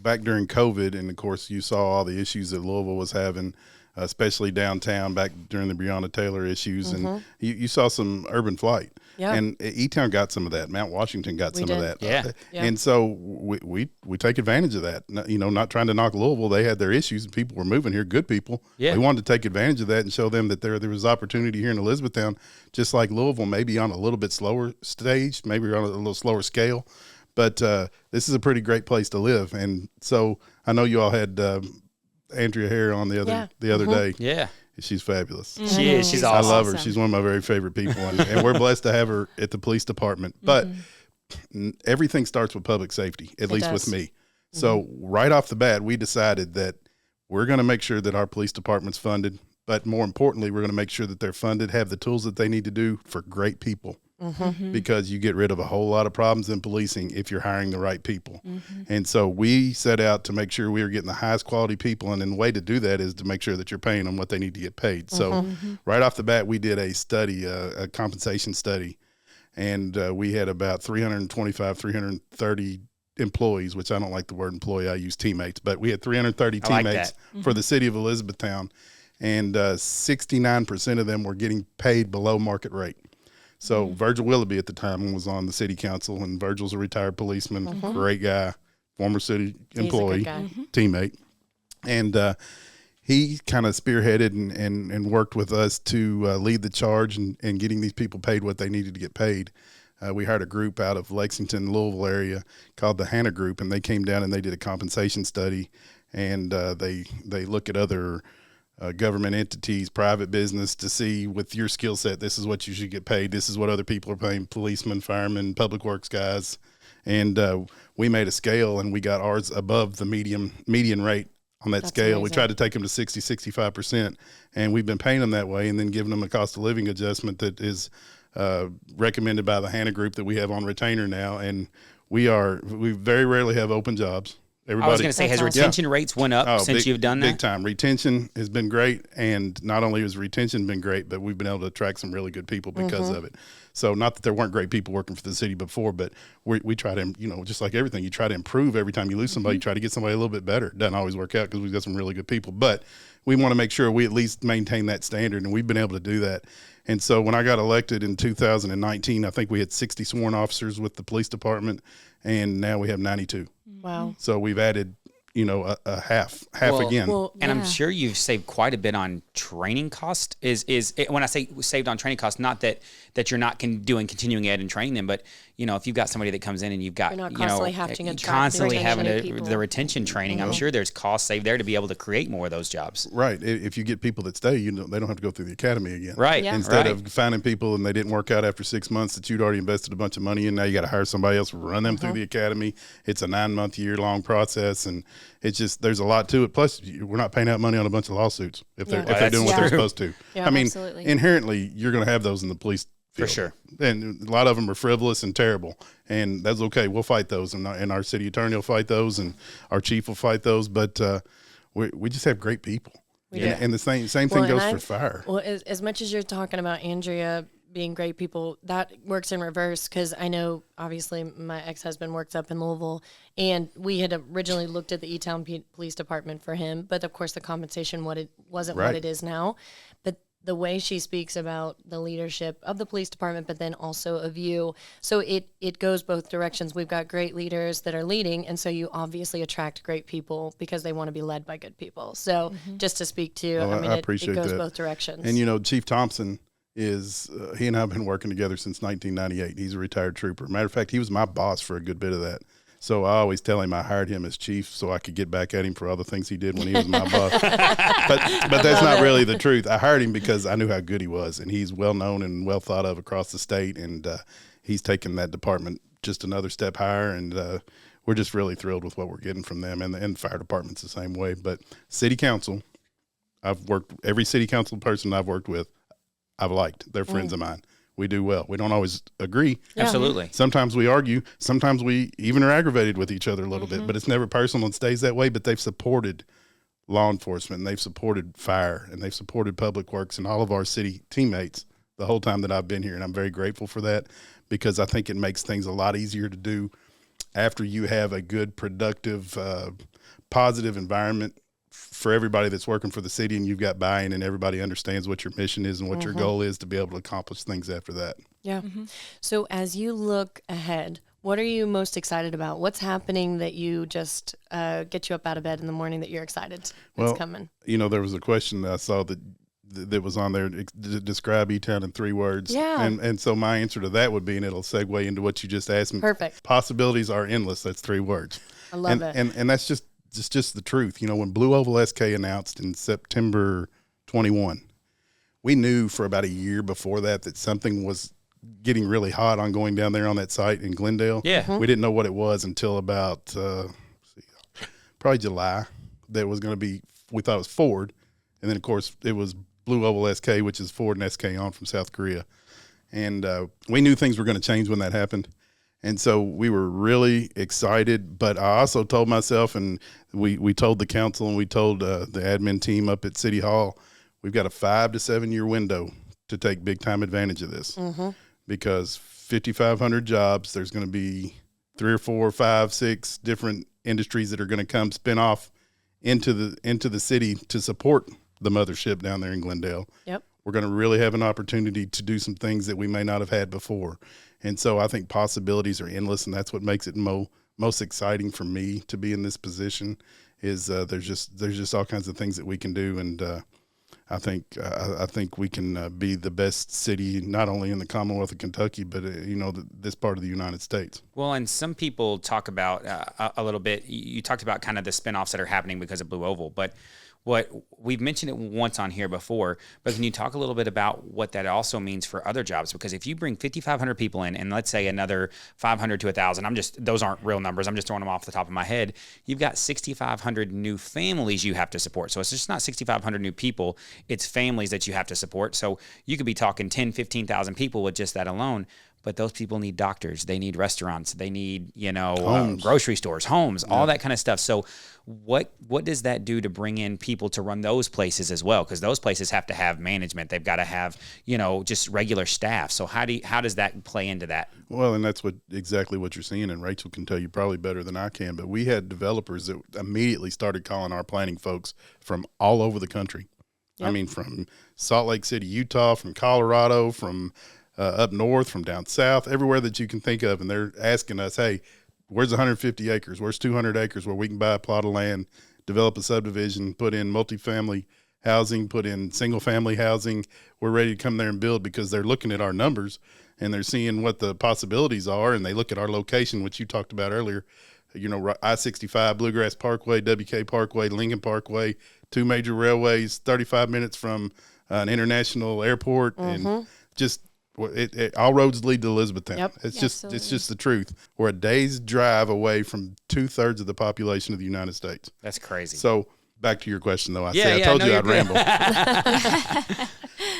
back during COVID, and of course you saw all the issues that Louisville was having, especially downtown back during the Breonna Taylor issues, and you saw some urban flight. Yeah. And E-Town got some of that. Mount Washington got some of that. Yeah. And so we take advantage of that. Not trying to knock Louisville. They had their issues and people were moving here, good people. Yeah. We wanted to take advantage of that and show them that there was opportunity here in Elizabethtown, just like Louisville, maybe on a little bit slower stage, maybe on a little slower scale. But this is a pretty great place to live. And so I know you all had Andrea Hare on the other day. Yeah. She's fabulous. She is. She's awesome. I love her. She's one of my very favorite people, and we're blessed to have her at the police department. But everything starts with public safety, at least with me. So right off the bat, we decided that we're going to make sure that our police department's funded, but more importantly, we're going to make sure that they're funded, have the tools that they need to do for great people. Because you get rid of a whole lot of problems in policing if you're hiring the right people. And so we set out to make sure we were getting the highest quality people. And the way to do that is to make sure that you're paying them what they need to get paid. So right off the bat, we did a study, a compensation study. And we had about 330 employees, which I don't like the word employee. I use teammates. But we had 330 teammates for the city of Elizabethtown. And 69% of them were getting paid below market rate. So Virgil Willoughby at the time was on the city council, and Virgil's a retired policeman, great guy, former city employee, teammate. And he kind of spearheaded and worked with us to lead the charge and getting these people paid what they needed to get paid. We hired a group out of Lexington, Louisville area called the Hannah Group, and they came down and they did a compensation study, and they look at other government entities, private business, to see with your skill set, this is what you should get paid. This is what other people are paying, policemen, firemen, public works guys. And we made a scale, and we got ours above the median rate on that scale. Amazing. We tried to take them to 60-65%, and we've been paying them that way, and then giving them a cost of living adjustment that is recommended by the Hannah Group that we have on retainer now. And we very rarely have open jobs. Everybody, I was going to say, has retention rates went up since you've done that? Big time. Retention has been great, and not only has retention been great, but we've been able to attract some really good people because of it. So not that there weren't great people working for the city before, but we try to, just like everything, you try to improve every time you lose somebody, you try to get somebody a little bit better. It doesn't always work out because we've got some really good people, but we want to make sure we at least maintain that standard, and we've been able to do that. And so when I got elected in 2019, I think we had 60 sworn officers with the police department, and now we have 92. Wow. So we've added, a half again. And I'm sure you've saved quite a bit on training cost. Is when I say saved on training cost, not that you're not doing continuing ed and training them, but if you've got somebody that comes in and you've got you're not constantly having the retention training, I'm sure there's cost saved there to be able to create more of those jobs. Right. If you get people that stay, they don't have to go through the academy again. Right. Yeah. Instead of finding people and they didn't work out after 6 months that you'd already invested a bunch of money in, now you got to hire somebody else to run them through the academy. It's a 9-month, year-long process, and it's just there's a lot to it. Plus, we're not paying out money on a bunch of lawsuits if they're doing what they're supposed to. Yeah, I mean, absolutely. Inherently, you're going to have those in the police field. For sure. And a lot of them are frivolous and terrible, and that's okay. We'll fight those, and our city attorney will fight those, and our chief will fight those. But we just have great people. Yeah. And the same thing goes for fire. Well, as much as you're talking about Andrea being great people, that works in reverse, because I know obviously my ex-husband works up in Louisville, and we had originally looked at the E-Town Police Department for him, but of course the compensation wasn't what it is now. But the way she speaks about the leadership of the police department, but then also of you. So it goes both directions. We've got great leaders that are leading, and so you obviously attract great people because they want to be led by good people. So just to speak to, I appreciate it goes that. both directions. And, Chief Thompson is, he and I have been working together since 1998. He's a retired trooper. Matter of fact, he was my boss for a good bit of that. So I always tell him I hired him as chief so I could get back at him for all the things he did when he was my boss. But that's not really the truth. I hired him because I knew how good he was, and he's well known and well thought of across the state, and he's taken that department just another step higher, and we're just really thrilled with what we're getting from them, and the fire department's the same way. But city council, every city council person I've worked with, I've liked. They're friends of mine. We do well. We don't always agree. Yeah. Absolutely. Sometimes we argue. Sometimes we even are aggravated with each other a little bit, but it's never personal and stays that way. But they've supported law enforcement, and they've supported fire, and they've supported public works and all of our city teammates the whole time that I've been here. And I'm very grateful for that, because I think it makes things a lot easier to do after you have a good, productive, positive environment for everybody that's working for the city, and you've got buy-in, and everybody understands what your mission is and what your goal is to be able to accomplish things after that. Yeah. So as you look ahead, what are you most excited about? What's happening that you just get you up out of bed in the morning that you're excited that's coming? There was a question that I saw that was on there to describe E-Town in 3 words. Yeah. And so my answer to that would be, and it'll segue into what you just asked me. Perfect. Possibilities are endless. That's 3 words. I love it. And that's just the truth. When Blue Oval SK announced in September 21, we knew for about a year before that something was getting really hot on going down there on that site in Glendale. Yeah. We didn't know what it was until about probably July. That was going to be, we thought it was Ford. And then, of course, it was Blue Oval SK, which is Ford and SK on from South Korea. And we knew things were going to change when that happened. And so we were really excited, but I also told myself, and we told the council, and we told the admin team up at City Hall, we've got a 5 to 7 year window to take big time advantage of this, because 5,500 jobs, there's going to be 3 or 4 or 5, 6 different industries that are going to come spin off into the city to support the mothership down there in Glendale. Yep. We're going to really have an opportunity to do some things that we may not have had before. And so I think possibilities are endless, and that's what makes it most exciting for me to be in this position. Is there's just all kinds of things that we can do, and I think we can be the best city not only in the Commonwealth of Kentucky, but this part of the United States. Well, and some people talk about a little bit. You talked about kind of the spinoffs that are happening because of Blue Oval, but what we've mentioned it once on here before, but can you talk a little bit about what that also means for other jobs? Because if you bring 5,500 people in, and let's say another 500 to 1,000, those aren't real numbers. I'm just throwing them off the top of my head. You've got 6,500 new families you have to support. So it's just not 6,500 new people. It's families that you have to support. So you could be talking 10, 15,000 people with just that alone. But those people need doctors. They need restaurants. They need, grocery stores, homes, all that kind of stuff. So what does that do to bring in people to run those places as well? Because those places have to have management. They've got to have, just regular staff. So how does that play into that? Well, and that's exactly what you're seeing, and Rachel can tell you probably better than I can, but we had developers that immediately started calling our planning folks from all over the country. Yep. I mean, from Salt Lake City, Utah, from Colorado, from up north, from down south, everywhere that you can think of. And they're asking us, hey, where's 150 acres? Where's 200 acres where we can buy a plot of land, develop a subdivision, put in multifamily housing, put in single family housing. We're ready to come there and build, because they're looking at our numbers and they're seeing what the possibilities are. And they look at our location, which you talked about earlier, I-65, Bluegrass Parkway, WK Parkway, Lincoln Parkway, 2 major railways, 35 minutes from an international airport, and just all roads lead to Elizabethtown. Yep. It's just the truth. We're a day's drive away from 2/3 of the population of the United States. That's crazy. So back to your question, though. I told you I'd ramble.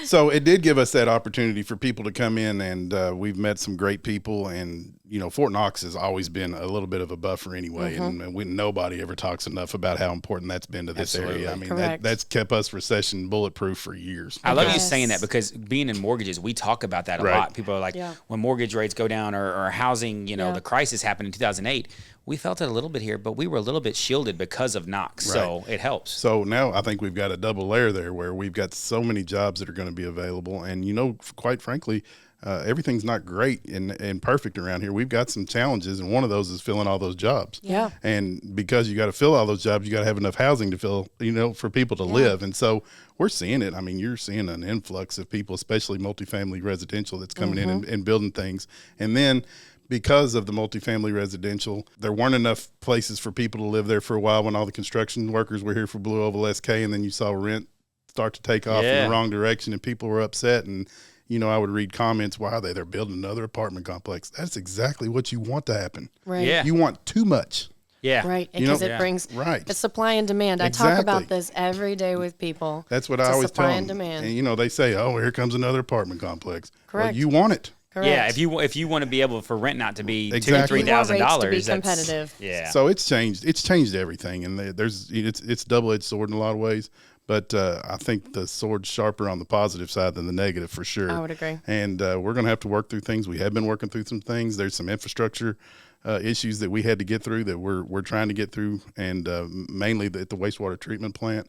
So it did give us that opportunity for people to come in, and we've met some great people, and Fort Knox has always been a little bit of a buffer anyway, and nobody ever talks enough about how important that's been to this area. I mean, that's kept us recession bulletproof for years. I love you saying that, because being in mortgages, we talk about that a lot. People are like, when mortgage rates go down or housing, the crisis happened in 2008, we felt it a little bit here, but we were a little bit shielded because of Knox, so it helps. So now I think we've got a double layer there where we've got so many jobs that are going to be available, and quite frankly, everything's not great and perfect around here. We've got some challenges, and one of those is filling all those jobs. Yeah. And because you got to fill all those jobs, you got to have enough housing to fill, for people to live. And so we're seeing it. I mean, you're seeing an influx of people, especially multifamily residential, that's coming in and building things. And then because of the multifamily residential, there weren't enough places for people to live there for a while when all the construction workers were here for Blue Oval SK, and then you saw rent start to take off in the wrong direction, and people were upset. And I would read comments, why are they're building another apartment complex? That's exactly what you want to happen. Right. Yeah. You want too much. Yeah. Right. Because it brings it's supply and demand. Exactly. I talk about this every day with people. That's what I always tell them. Supply and demand. And they say, oh, here comes another apartment complex. Correct. Well, you want it. Correct. Yeah, if you want to be able for rent not to be Exactly. $2,000-$3,000, to be competitive. Yeah. So it's changed everything, and it's double-edged sword in a lot of ways. But I think the sword's sharper on the positive side than the negative, for sure. I would agree. And we're going to have to work through things. We have been working through some things. There's some infrastructure issues that we had to get through that we're trying to get through, and mainly at the wastewater treatment plant.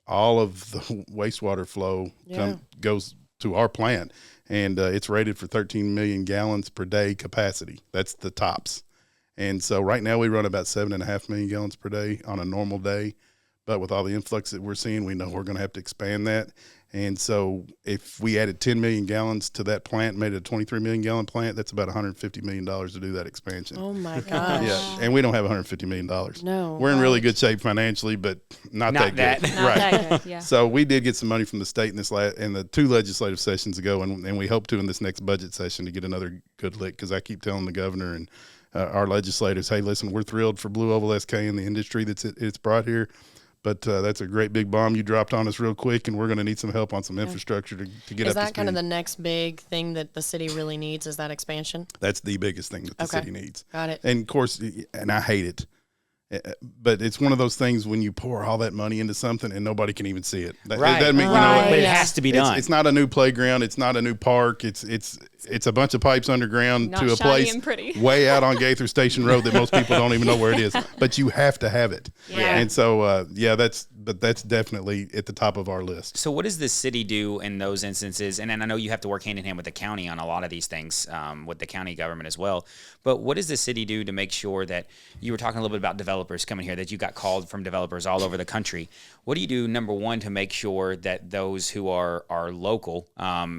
All of the wastewater flow goes to our plant, and it's rated for 13 million gallons per day capacity. That's the tops. And so right now we run about 7.5 million gallons per day on a normal day. But with all the influx that we're seeing, we know we're going to have to expand that. And so if we added 10 million gallons to that plant, made it a 23 million gallon plant, that's about $150 million to do that expansion. Oh my gosh. Yeah. And we don't have $150 million. No. We're in really good shape financially, but not that good. Not that good, yeah. So we did get some money from the state in the 2 legislative sessions ago, and we hope to in this next budget session to get another good lick, because I keep telling the governor and our legislators, hey, listen, we're thrilled for Blue Oval SK and the industry it's brought here. But that's a great big bomb you dropped on us real quick, and we're going to need some help on some infrastructure to get up to speed. Is that kind of the next big thing that the city really needs, is that expansion? That's the biggest thing that the city needs. Got it. And, of course, and I hate it, but it's one of those things when you pour all that money into something and nobody can even see it. That doesn't mean, but it has to be done. It's not a new playground. It's not a new park. It's a bunch of pipes underground Not to a shiny place and pretty. way out on Gaither Station Road that most people don't even know where it is. But you have to have it. Yeah. And so, that's definitely at the top of our list. So what does the city do in those instances? And I know you have to work hand in hand with the county on a lot of these things, with the county government as well. But what does the city do to make sure that, you were talking a little bit about developers coming here, that you got called from developers all over the country. What do you do, number one, to make sure that those who are local,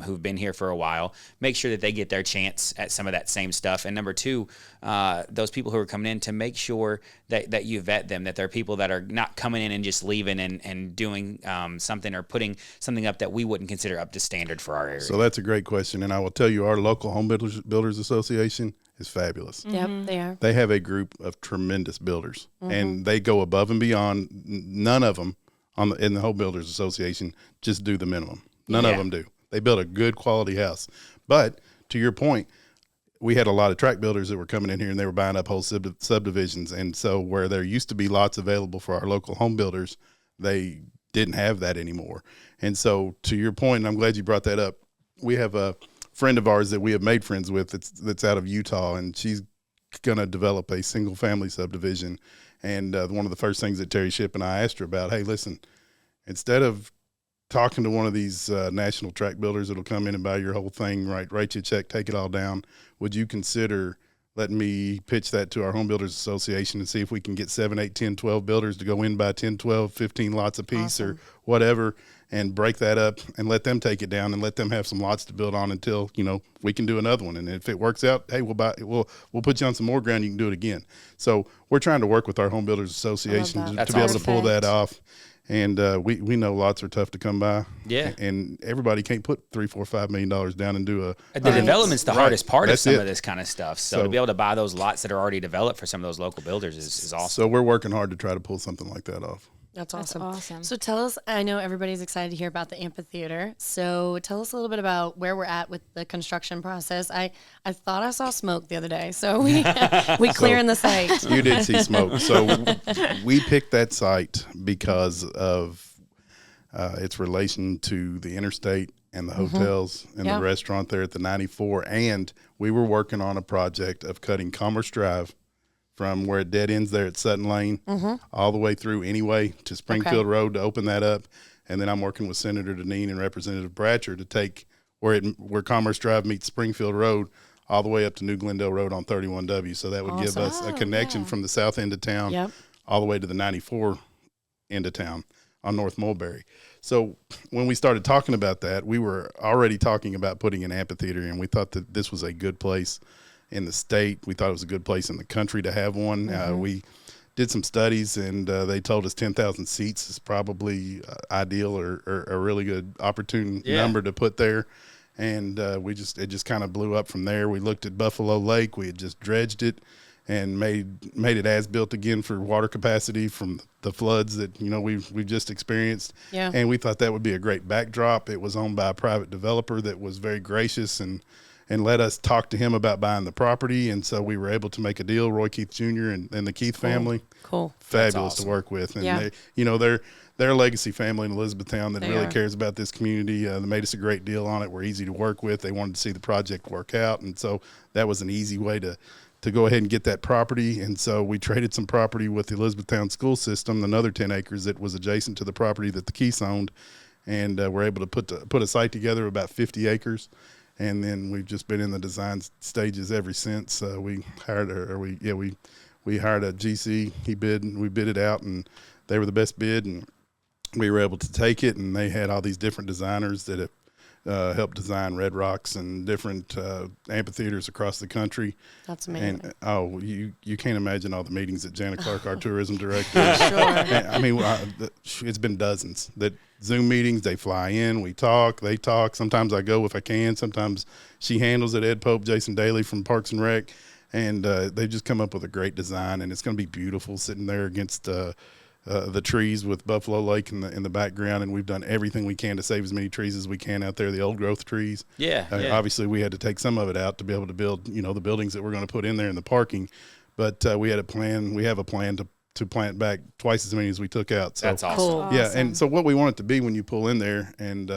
who've been here for a while, make sure that they get their chance at some of that same stuff? And number two, those people who are coming in, to make sure that you vet them, that they're people that are not coming in and just leaving and doing something or putting something up that we wouldn't consider up to standard for our area. So that's a great question. And I will tell you, our local Home Builders Association is fabulous. Yep, they are. They have a group of tremendous builders, and they go above and beyond. None of them in the Home Builders Association just do the minimum. None of them do. They build a good quality house. But to your point, we had a lot of tract builders that were coming in here, and they were buying up whole subdivisions. And so where there used to be lots available for our local home builders, they didn't have that anymore. And so to your point, and I'm glad you brought that up, we have a friend of ours that we have made friends with that's out of Utah, and she's going to develop a single family subdivision. And one of the first things that Terry Shipp and I asked her about, hey, listen, instead of talking to one of these national tract builders that'll come in and buy your whole thing, write you a check, take it all down, would you consider letting me pitch that to our Home Builders Association and see if we can get 7, 8, 10, 12 builders to go in, buy 10, 12, 15 lots a piece or whatever, and break that up and let them take it down and let them have some lots to build on until, we can do another one. And if it works out, hey, we'll put you on some more ground. You can do it again. So we're trying to work with our Home Builders Association to be able to pull that off. And we know lots are tough to come by. Yeah. And everybody can't put $3, $4, $5 million down and do the development's the hardest part of some of this kind of stuff. So to be able to buy those lots that are already developed for some of those local builders is awesome. So we're working hard to try to pull something like that off. That's awesome. awesome. So tell us, I know everybody's excited to hear about the amphitheater. So tell us a little bit about where we're at with the construction process. I thought I saw smoke the other day. So we clearing the site. You did see smoke. So we picked that site because of its relation to the interstate and the hotels and the restaurant there at the 94. And we were working on a project of cutting Commerce Drive from where it dead ends there at Sutton Lane all the way through anyway to Springfield Road to open that up. And then I'm working with Senator Deneen and Representative Bratcher to take where Commerce Drive meets Springfield Road all the way up to New Glendale Road on 31W. So that would give us a connection from the south end of town all the way to the 94 end of town on North Mulberry. So when we started talking about that, we were already talking about putting an amphitheater in. We thought that this was a good place in the state. We thought it was a good place in the country to have one. We did some studies, and they told us 10,000 seats is probably ideal or a really good opportune number to put there. And it just kind of blew up from there. We looked at Buffalo Lake. We had just dredged it and made it as built again for water capacity from the floods that we've just experienced. Yeah. And we thought that would be a great backdrop. It was owned by a private developer that was very gracious and let us talk to him about buying the property. And so we were able to make a deal, Roy Keith Jr. and the Keith family. Cool. Fabulous to work with. And they're a legacy family in Elizabethtown that really cares about this community. They made us a great deal on it. We're easy to work with. They wanted to see the project work out. And so that was an easy way to go ahead and get that property. And so we traded some property with the Elizabethtown school system, another 10 acres that was adjacent to the property that the Keiths owned. And we're able to put a site together of about 50 acres. And then we've just been in the design stages ever since. We hired a GC. He bid, and we bid it out, and they were the best bid, and we were able to take it. And they had all these different designers that have helped design Red Rocks and different amphitheaters across the country. That's amazing. And you can't imagine all the meetings that Janet Clark, our tourism director. I mean, it's been dozens that. Zoom meetings, they fly in, we talk, they talk. Sometimes I go if I can. Sometimes she handles it, Ed Pope, Jason Daly from Parks and Rec. And they just come up with a great design, and it's going to be beautiful sitting there against the trees with Buffalo Lake in the background. And we've done everything we can to save as many trees as we can out there, the old growth trees. Obviously, we had to take some of it out to be able to build, the buildings that we're going to put in there in the parking. But we have a plan to plant back twice as many as we took out. So that's awesome. Cool. Yeah, and so what we want it to be when you pull in there and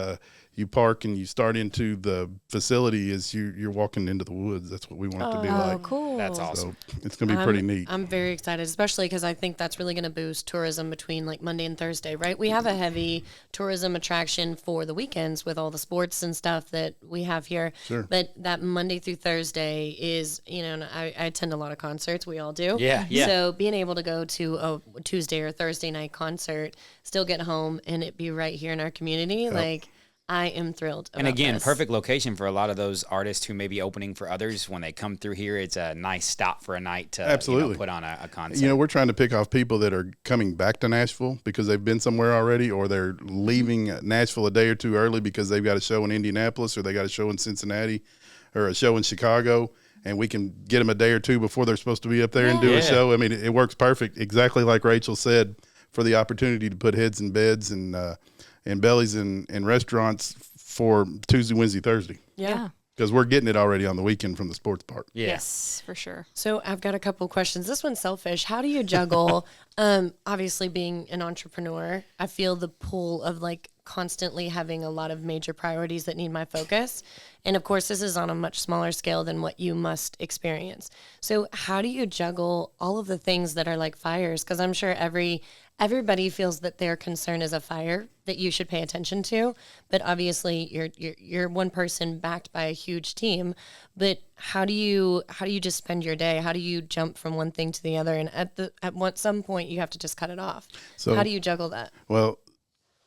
you park and you start into the facility is you're walking into the woods. That's what we want it to be like. Oh, cool. That's awesome. So it's going to be pretty neat. I'm very excited, especially because I think that's really going to boost tourism between like Monday and Thursday, right? We have a heavy tourism attraction for the weekends with all the sports and stuff that we have here. Sure. But that Monday through Thursday is, and I attend a lot of concerts. We all do. Yeah. So being able to go to a Tuesday or Thursday night concert, still get home, and it be right here in our community, like I am thrilled about And again, this. perfect location for a lot of those artists who may be opening for others. When they come through here, it's a nice stop for a night to put on a concert. We're trying to pick off people that are coming back to Nashville because they've been somewhere already, or they're leaving Nashville a day or two early because they've got a show in Indianapolis, or they got a show in Cincinnati, or a show in Chicago. And we can get them a day or two before they're supposed to be up there and do a show. I mean, it works perfect, exactly like Rachel said, for the opportunity to put heads in beds and bellies in restaurants for Tuesday, Wednesday, Thursday. Yeah. Because we're getting it already on the weekend from the sports park. Yeah. Yes, for sure. So I've got a couple of questions. This one's selfish. How do you juggle, obviously being an entrepreneur, I feel the pull of like constantly having a lot of major priorities that need my focus. And of course, this is on a much smaller scale than what you must experience. So how do you juggle all of the things that are like fires? Because I'm sure everybody feels that their concern is a fire that you should pay attention to. But obviously, you're one person backed by a huge team. But how do you just spend your day? How do you jump from one thing to the other? And at some point, you have to just cut it off. So how do you juggle that? Well,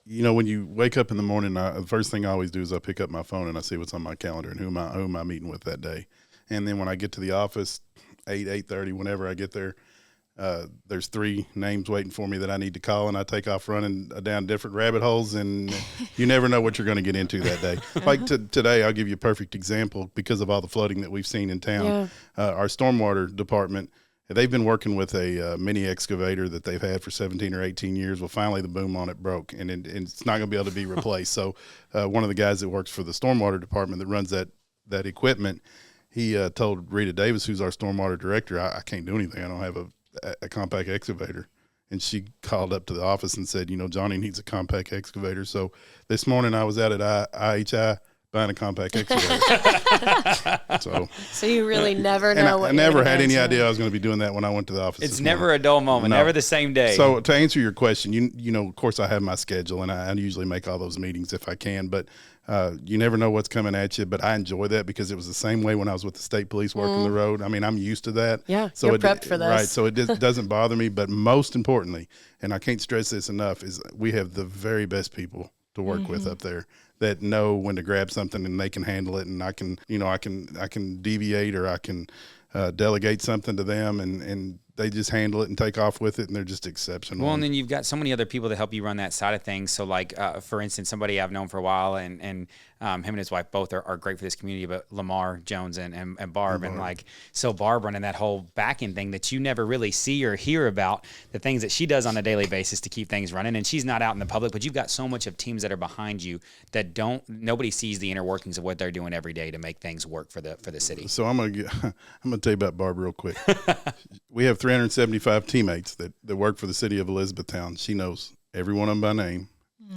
when you wake up in the morning, the first thing I always do is I pick up my phone and I see what's on my calendar and who am I meeting with that day. And then when I get to the office, 8:30, whenever I get there, there's 3 names waiting for me that I need to call, and I take off running down different rabbit holes, and you never know what you're going to get into that day. Like today, I'll give you a perfect example because of all the flooding that we've seen in town. Our stormwater department they've been working with a mini excavator that they've had for 17 or 18 years. Well, finally the boom on it broke, and it's not going to be able to be replaced. So one of the guys that works for the stormwater department that runs that equipment, he told Rita Davis, who's our stormwater director, I can't do anything. I don't have a compact excavator. And she called up to the office and said, Johnny needs a compact excavator. So this morning I was out at IHI buying a compact excavator. so you really never know. I never had any idea I was going to be doing that when I went to the office. It's never a dull moment, never the same day. So to answer your question, of course I have my schedule, and I usually make all those meetings if I can, but you never know what's coming at you. But I enjoy that because it was the same way when I was with the state police working the road. I mean, I'm used to that. Yeah, so you're prepped for this. Right, so it doesn't bother me. But most importantly, and I can't stress this enough, is we have the very best people to work with up there that know when to grab something and they can handle it, and I can deviate, or I can delegate something to them, and they just handle it and take off with it, and they're just exceptional. Well, and then you've got so many other people to help you run that side of things. So, like, for instance, somebody I've known for a while, and him and his wife both are great for this community, but Lamar Jones and Barb. And, like, so Barb running that whole back end thing that you never really see or hear about, the things that she does on a daily basis to keep things running. And she's not out in the public, but you've got so much of teams that are behind you that nobody sees the inner workings of what they're doing every day to make things work for the city. So I'm gonna tell you about Barb real quick. We have 375 teammates that work for the city of Elizabethtown. She knows every one of them by name.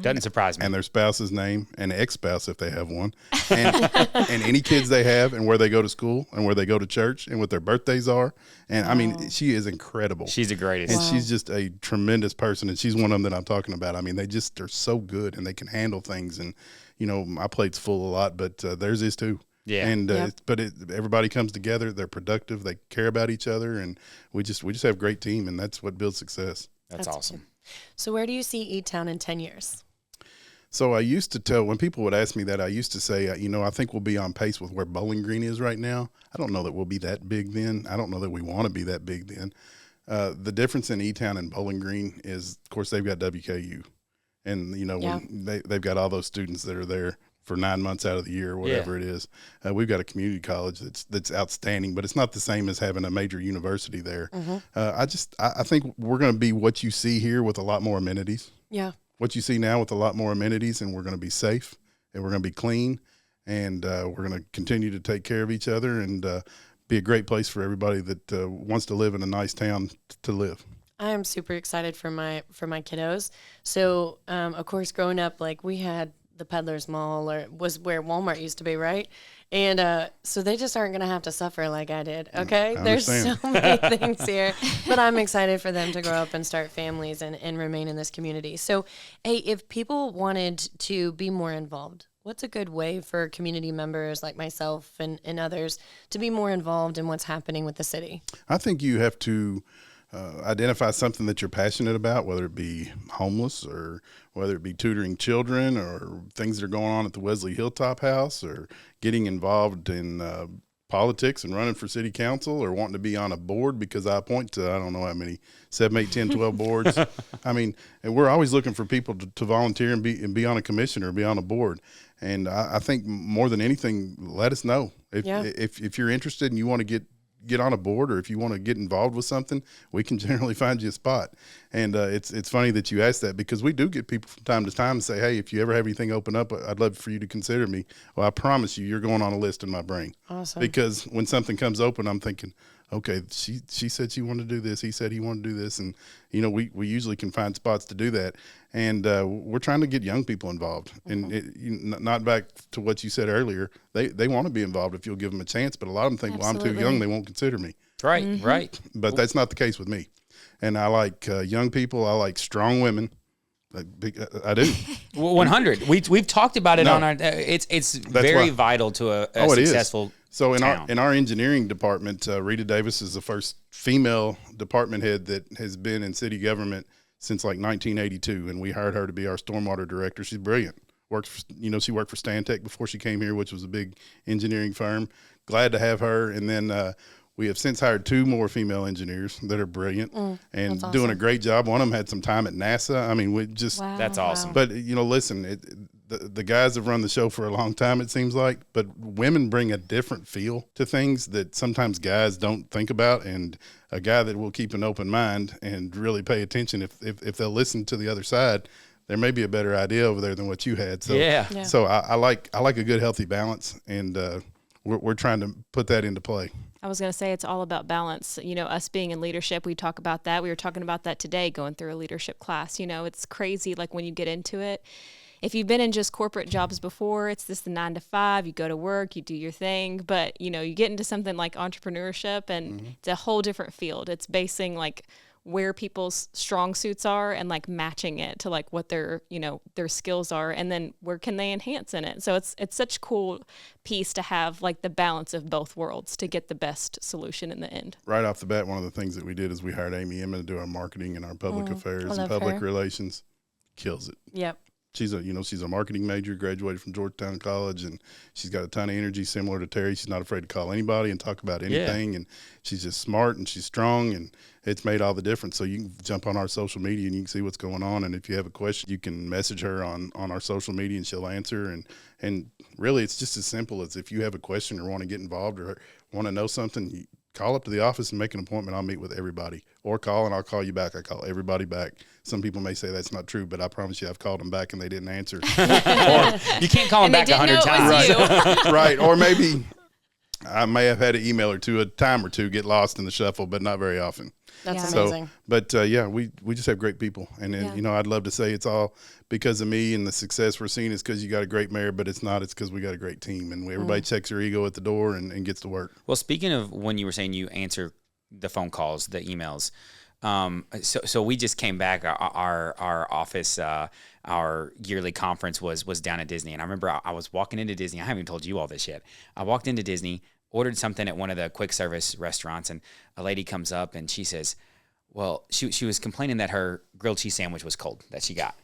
Doesn't surprise me. And their spouse's name, and ex-spouse if they have one, and any kids they have, and where they go to school, and where they go to church, and what their birthdays are. And I mean, she is incredible. She's the greatest. And she's just a tremendous person, and she's one of them that I'm talking about. I mean, they're so good, and they can handle things. And, my plate's full a lot, but theirs is too. Yeah. And everybody comes together. They're productive. They care about each other, and we just have a great team, and that's what builds success. That's awesome. Good. So where do you see E-Town in 10 years? So I used to tell, when people would ask me that, I used to say, I think we'll be on pace with where Bowling Green is right now. I don't know that we'll be that big then. I don't know that we want to be that big then. The difference in E-Town and Bowling Green is, of course, they've got WKU, and when they've got all those students that are there for 9 months out of the year or whatever it is. We've got a community college that's outstanding, but it's not the same as having a major university there. I think we're going to be what you see here with a lot more amenities. Yeah. What you see now with a lot more amenities, and we're going to be safe, and we're going to be clean, and we're going to continue to take care of each other, and be a great place for everybody that wants to live in a nice town to live. I am super excited for my kiddos. So, of course, growing up, like, we had the Peddler's Mall, or was where Walmart used to be, right? And so they just aren't going to have to suffer like I did, okay? There's so many things here. But I'm excited for them to grow up and start families and remain in this community. So, hey, if people wanted to be more involved, what's a good way for community members like myself and others to be more involved in what's happening with the city? I think you have to identify something that you're passionate about, whether it be homeless, or whether it be tutoring children, or things that are going on at the Wesley Hilltop House, or getting involved in politics and running for city council, or wanting to be on a board, because I appoint to, I don't know how many, 7, 8, 10, 12 boards. I mean, and we're always looking for people to volunteer and be on a commission or be on a board. And I think more than anything, let us know if you're interested and you want to get on a board, or if you want to get involved with something, we can generally find you a spot. And it's funny that you asked that, because we do get people from time to time say, hey, if you ever have anything open up, I'd love for you to consider me. Well, I promise you're going on a list in my brain. Awesome. Because when something comes open, I'm thinking, okay, she said she wanted to do this. He said he wanted to do this. And, we usually can find spots to do that. And we're trying to get young people involved. And not back to what you said earlier, they want to be involved if you'll give them a chance. But a lot of them think, well, I'm too young, they won't consider me. Right, right. But that's not the case with me. And I like young people. I like strong women. I do. 100. We've talked about it on our. It's very vital to a successful. So in town. our engineering department, Rita Davis is the first female department head that has been in city government since like 1982, and we hired her to be our stormwater director. She's brilliant. She worked for Stantec before she came here, which was a big engineering firm. Glad to have her. And then we have since hired 2 more female engineers that are brilliant and doing a great job. One of them had some time at NASA. I mean, that's awesome. But listen, the guys have run the show for a long time, it seems like, but women bring a different feel to things that sometimes guys don't think about. And a guy that will keep an open mind and really pay attention, if they'll listen to the other side, there may be a better idea over there than what you had. So, so I like a good, healthy balance, and we're trying to put that into play. I was going to say it's all about balance. You know, us being in leadership, we talk about that. We were talking about that today, going through a leadership class. You know, it's crazy, like when you get into it. If you've been in just corporate jobs before, it's just the 9 to 5, you go to work, you do your thing. But, you know, you get into something like entrepreneurship, and it's a whole different field. It's basing like where people's strong suits are and like matching it to like what their, you know, their skills are, and then where can they enhance in it. So it's such a cool piece to have like the balance of both worlds to get the best solution in the end. Right off the bat, one of the things that we did is we hired Amy Emma to do our marketing and our public affairs and public relations. Kills it. Yep. She's a marketing major, graduated from Georgetown College, and she's got a ton of energy similar to Terry. She's not afraid to call anybody and talk about anything, and she's just smart and she's strong, and it's made all the difference. So you can jump on our social media and you can see what's going on, and if you have a question, you can message her on our social media and she'll answer. And really, it's just as simple as if you have a question or want to get involved or want to know something, you call up to the office and make an appointment. I'll meet with everybody, or call and I'll call you back. I call everybody back. Some people may say that's not true, but I promise you I've called them back and they didn't answer. Or you can't call them back 100 times. Right. Or maybe I may have had an email or two, a time or two get lost in the shuffle, but not very often. That's amazing. But we just have great people. And then, you know, I'd love to say it's all because of me and the success we're seeing is because you got a great mayor, but it's not. It's because we got a great team, and everybody checks their ego at the door and gets to work. Well, speaking of when you were saying you answer the phone calls, the emails, so we just came back. Our office, our yearly conference was down at Disney, and I remember I was walking into Disney. I haven't even told you all this yet. I walked into Disney, ordered something at one of the quick service restaurants, and a lady comes up and she says, well, she was complaining that her grilled cheese sandwich was cold that she got.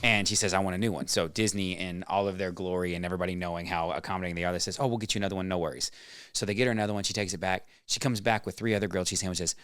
And she says, I want a new one. So Disney, in all of their glory and everybody knowing how accommodating they are, they says, oh, we'll get you another one, no worries. So they get her another one. She takes it back. She comes back with 3 other grilled cheese sandwiches.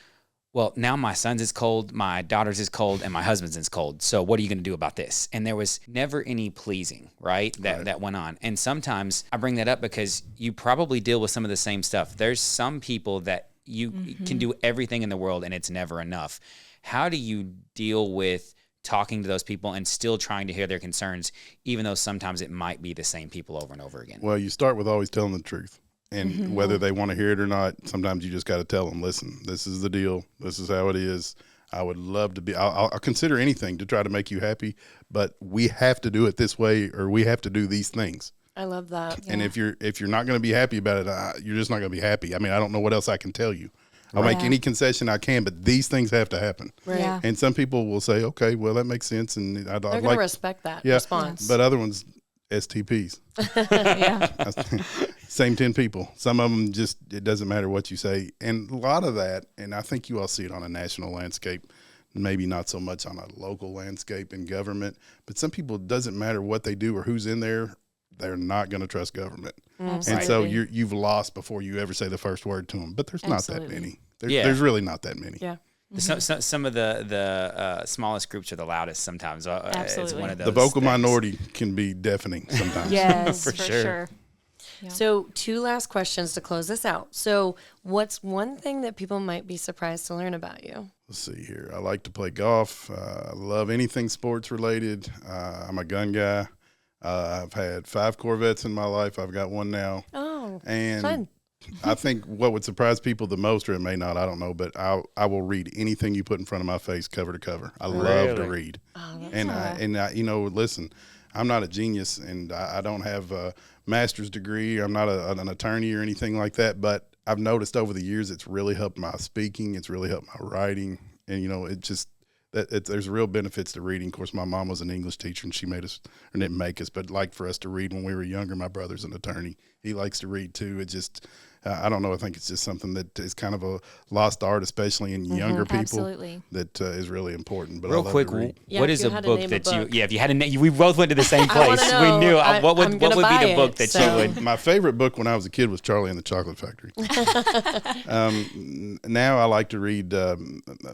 Well, now my son's is cold, my daughter's is cold, and my husband's is cold. So what are you going to do about this? And there was never any pleasing, right, that went on. And sometimes I bring that up because you probably deal with some of the same stuff. There's some people that you can do everything in the world and it's never enough. How do you deal with talking to those people and still trying to hear their concerns, even though sometimes it might be the same people over and over again? Well, you start with always telling the truth. And whether they want to hear it or not, sometimes you just got to tell them, listen, this is the deal. This is how it is. I would love to be, I'll consider anything to try to make you happy, but we have to do it this way, or we have to do these things. I love that. And if you're not going to be happy about it, you're just not going to be happy. I mean, I don't know what else I can tell you. I'll make any concession I can, but these things have to happen. Right. Yeah. And some people will say, okay, well, that makes sense. And they're going to respect that response. But other ones, STPs. Same 10 people. Some of them just, it doesn't matter what you say. And a lot of that, and I think you all see it on a national landscape, maybe not so much on a local landscape in government, but some people, it doesn't matter what they do or who's in there, they're not going to trust government. Absolutely. And so you've lost before you ever say the first word to them. But there's not that many. There's really not that many. Yeah. Some of the smallest groups are the loudest sometimes. It's one of those. The vocal minority can be deafening sometimes. Yes, for sure. Yeah. So 2 last questions to close this out. So what's one thing that people might be surprised to learn about you? Let's see here. I like to play golf. I love anything sports related. I'm a gun guy. I've had 5 Corvettes in my life. I've got one now. Oh, and fun. I think what would surprise people the most, or it may not, I don't know, but I will read anything you put in front of my face cover to cover. I love to read. Oh, and I, you know, listen, I'm not a genius, and I don't have a master's degree. I'm not an attorney or anything like that, but I've noticed over the years it's really helped my speaking. It's really helped my writing. And, you know, it just, there's real benefits to reading. Of course, my mom was an English teacher, and she made us, or didn't make us, but liked for us to read when we were younger. My brother's an attorney. He likes to read too. It just I don't know. I think it's just something that is kind of a lost art, especially in younger people. Absolutely. That is really important. But Real quick, Yeah, what if is you a had to book name a that book. if you had a we both went to the same I wanna place. know. We knew I'm what would gonna be buy the book it, that so. you would. My favorite book when I was a kid was Charlie and the Chocolate Factory. Now I like to read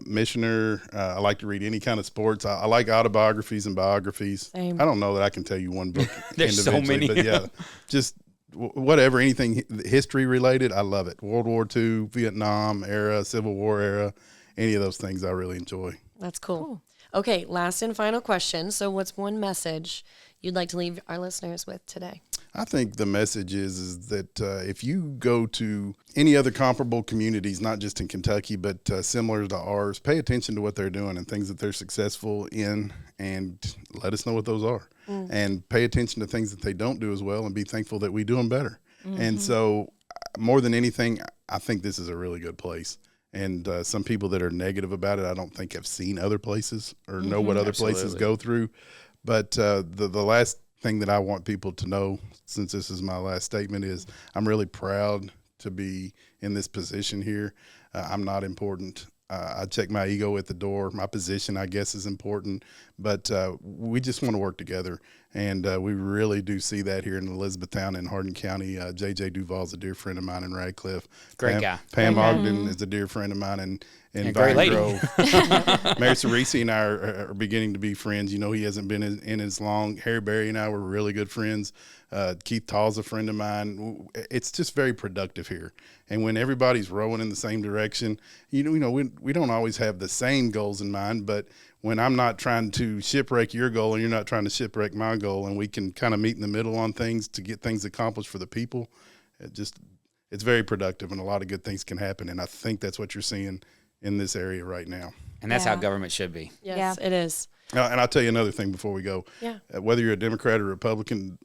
Missioner. I like to read any kind of sports. I like autobiographies and biographies. Same. I don't know that I can tell you one book There's so individually, many. but yeah, just whatever, anything history related, I love it. World War II, Vietnam era, Civil War era, any of those things I really enjoy. That's cool. Okay, last and final question. So what's one message you'd like to leave our listeners with today? I think the message is that if you go to any other comparable communities, not just in Kentucky, but similar to ours, pay attention to what they're doing and things that they're successful in, and let us know what those are. And pay attention to things that they don't do as well, and be thankful that we do them better. And so more than anything, I think this is a really good place. And some people that are negative about it, I don't think have seen other places or know what other places go through. But the last thing that I want people to know, since this is my last statement, is I'm really proud to be in this position here. I'm not important. I check my ego at the door. My position, I guess, is important, but we just want to work together, and we really do see that here in Elizabethtown and Hardin County. J.J. Duval's a dear friend of mine in Radcliffe. Great guy. Pam Ogden is a dear friend of mine in great Vine lady. Grove. Mary Cerisi and I are beginning to be friends. You know, he hasn't been in as long. Harry Berry and I were really good friends. Keith Tall's a friend of mine. It's just very productive here. And when everybody's rowing in the same direction, you know, we don't always have the same goals in mind, but when I'm not trying to shipwreck your goal and you're not trying to shipwreck my goal, and we can kind of meet in the middle on things to get things accomplished for the people, it's very productive, and a lot of good things can happen. And I think that's what you're seeing in this area right now. And that's how government should be. Yes, it is. And I'll tell you another thing before we go. Yeah. Whether you're a Democrat or Republican,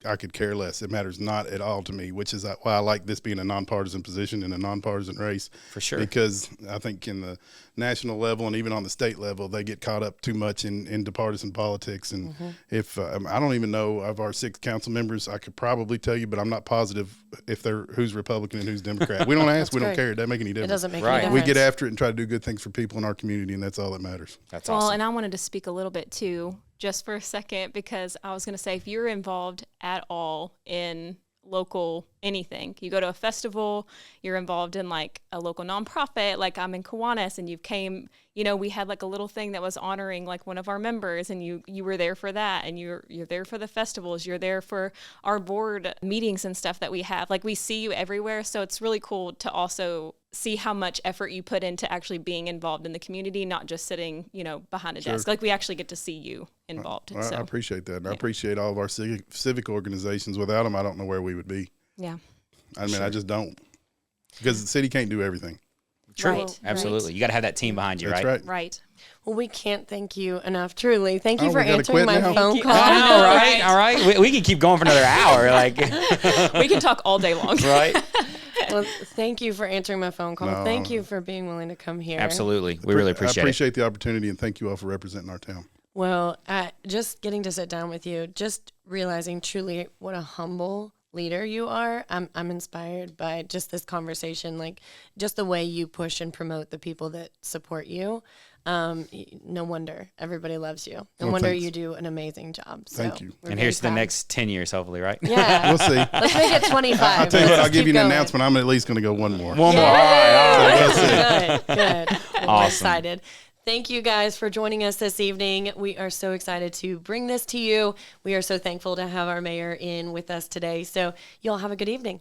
I could care less. It matters not at all to me, which is why I like this being a nonpartisan position and a nonpartisan race. For sure. Because I think in the national level and even on the state level, they get caught up too much into partisan politics. And if I don't even know of our 6 council members, I could probably tell you, but I'm not positive if they're who's Republican and who's Democrat. We don't ask. We don't care. It doesn't make any difference. It doesn't make Right. any difference. We get after it and try to do good things for people in our community, and that's all that matters. That's Well, awesome. and I wanted to speak a little bit too, just for a second, because I was going to say, if you're involved at all in local anything, you go to a festival, you're involved in like a local nonprofit, like I'm in Kiwanis, and you came, you know, we had like a little thing that was honoring like one of our members, and you were there for that, and you're there for the festivals, you're there for our board meetings and stuff that we have. Like, we see you everywhere, so it's really cool to also see how much effort you put into actually being involved in the community, not just sitting, you know, behind a desk. Like, we actually get to see you involved. I appreciate that. And I appreciate all of our civic organizations. Without them, I don't know where we would be. Yeah. I mean, I just don't. Because the city can't do everything. True. Right. Absolutely. You got to have that team behind you, That's right? right. Right. Well, we can't thank you enough, truly. Thank you Oh, for we gotta answering quit my now? phone call. I know, right? All right. We can keep going for another hour. Like, We can talk all day long. right? Well, thank you for answering my phone call. No. Thank you for being willing to come here. Absolutely. We really I appreciate it. appreciate the opportunity, and thank you all for representing our town. Well, just getting to sit down with you, just realizing truly what a humble leader you are. I'm inspired by just this conversation, like just the way you push and promote the people that support you. No wonder everybody loves you. No wonder thanks. you do an amazing job. So Thank you. we're And very here's to the proud. next 10 years, hopefully, right? Yeah. We'll see. Let's make it 25. I'll tell you what, Let's I'll give keep you an going. announcement. I'm at least going to go one more. One more. All right. Good. Well, we're Awesome. excited. Thank you guys for joining us this evening. We are so excited to bring this to you. We are so thankful to have our mayor in with us today. So y'all have a good evening.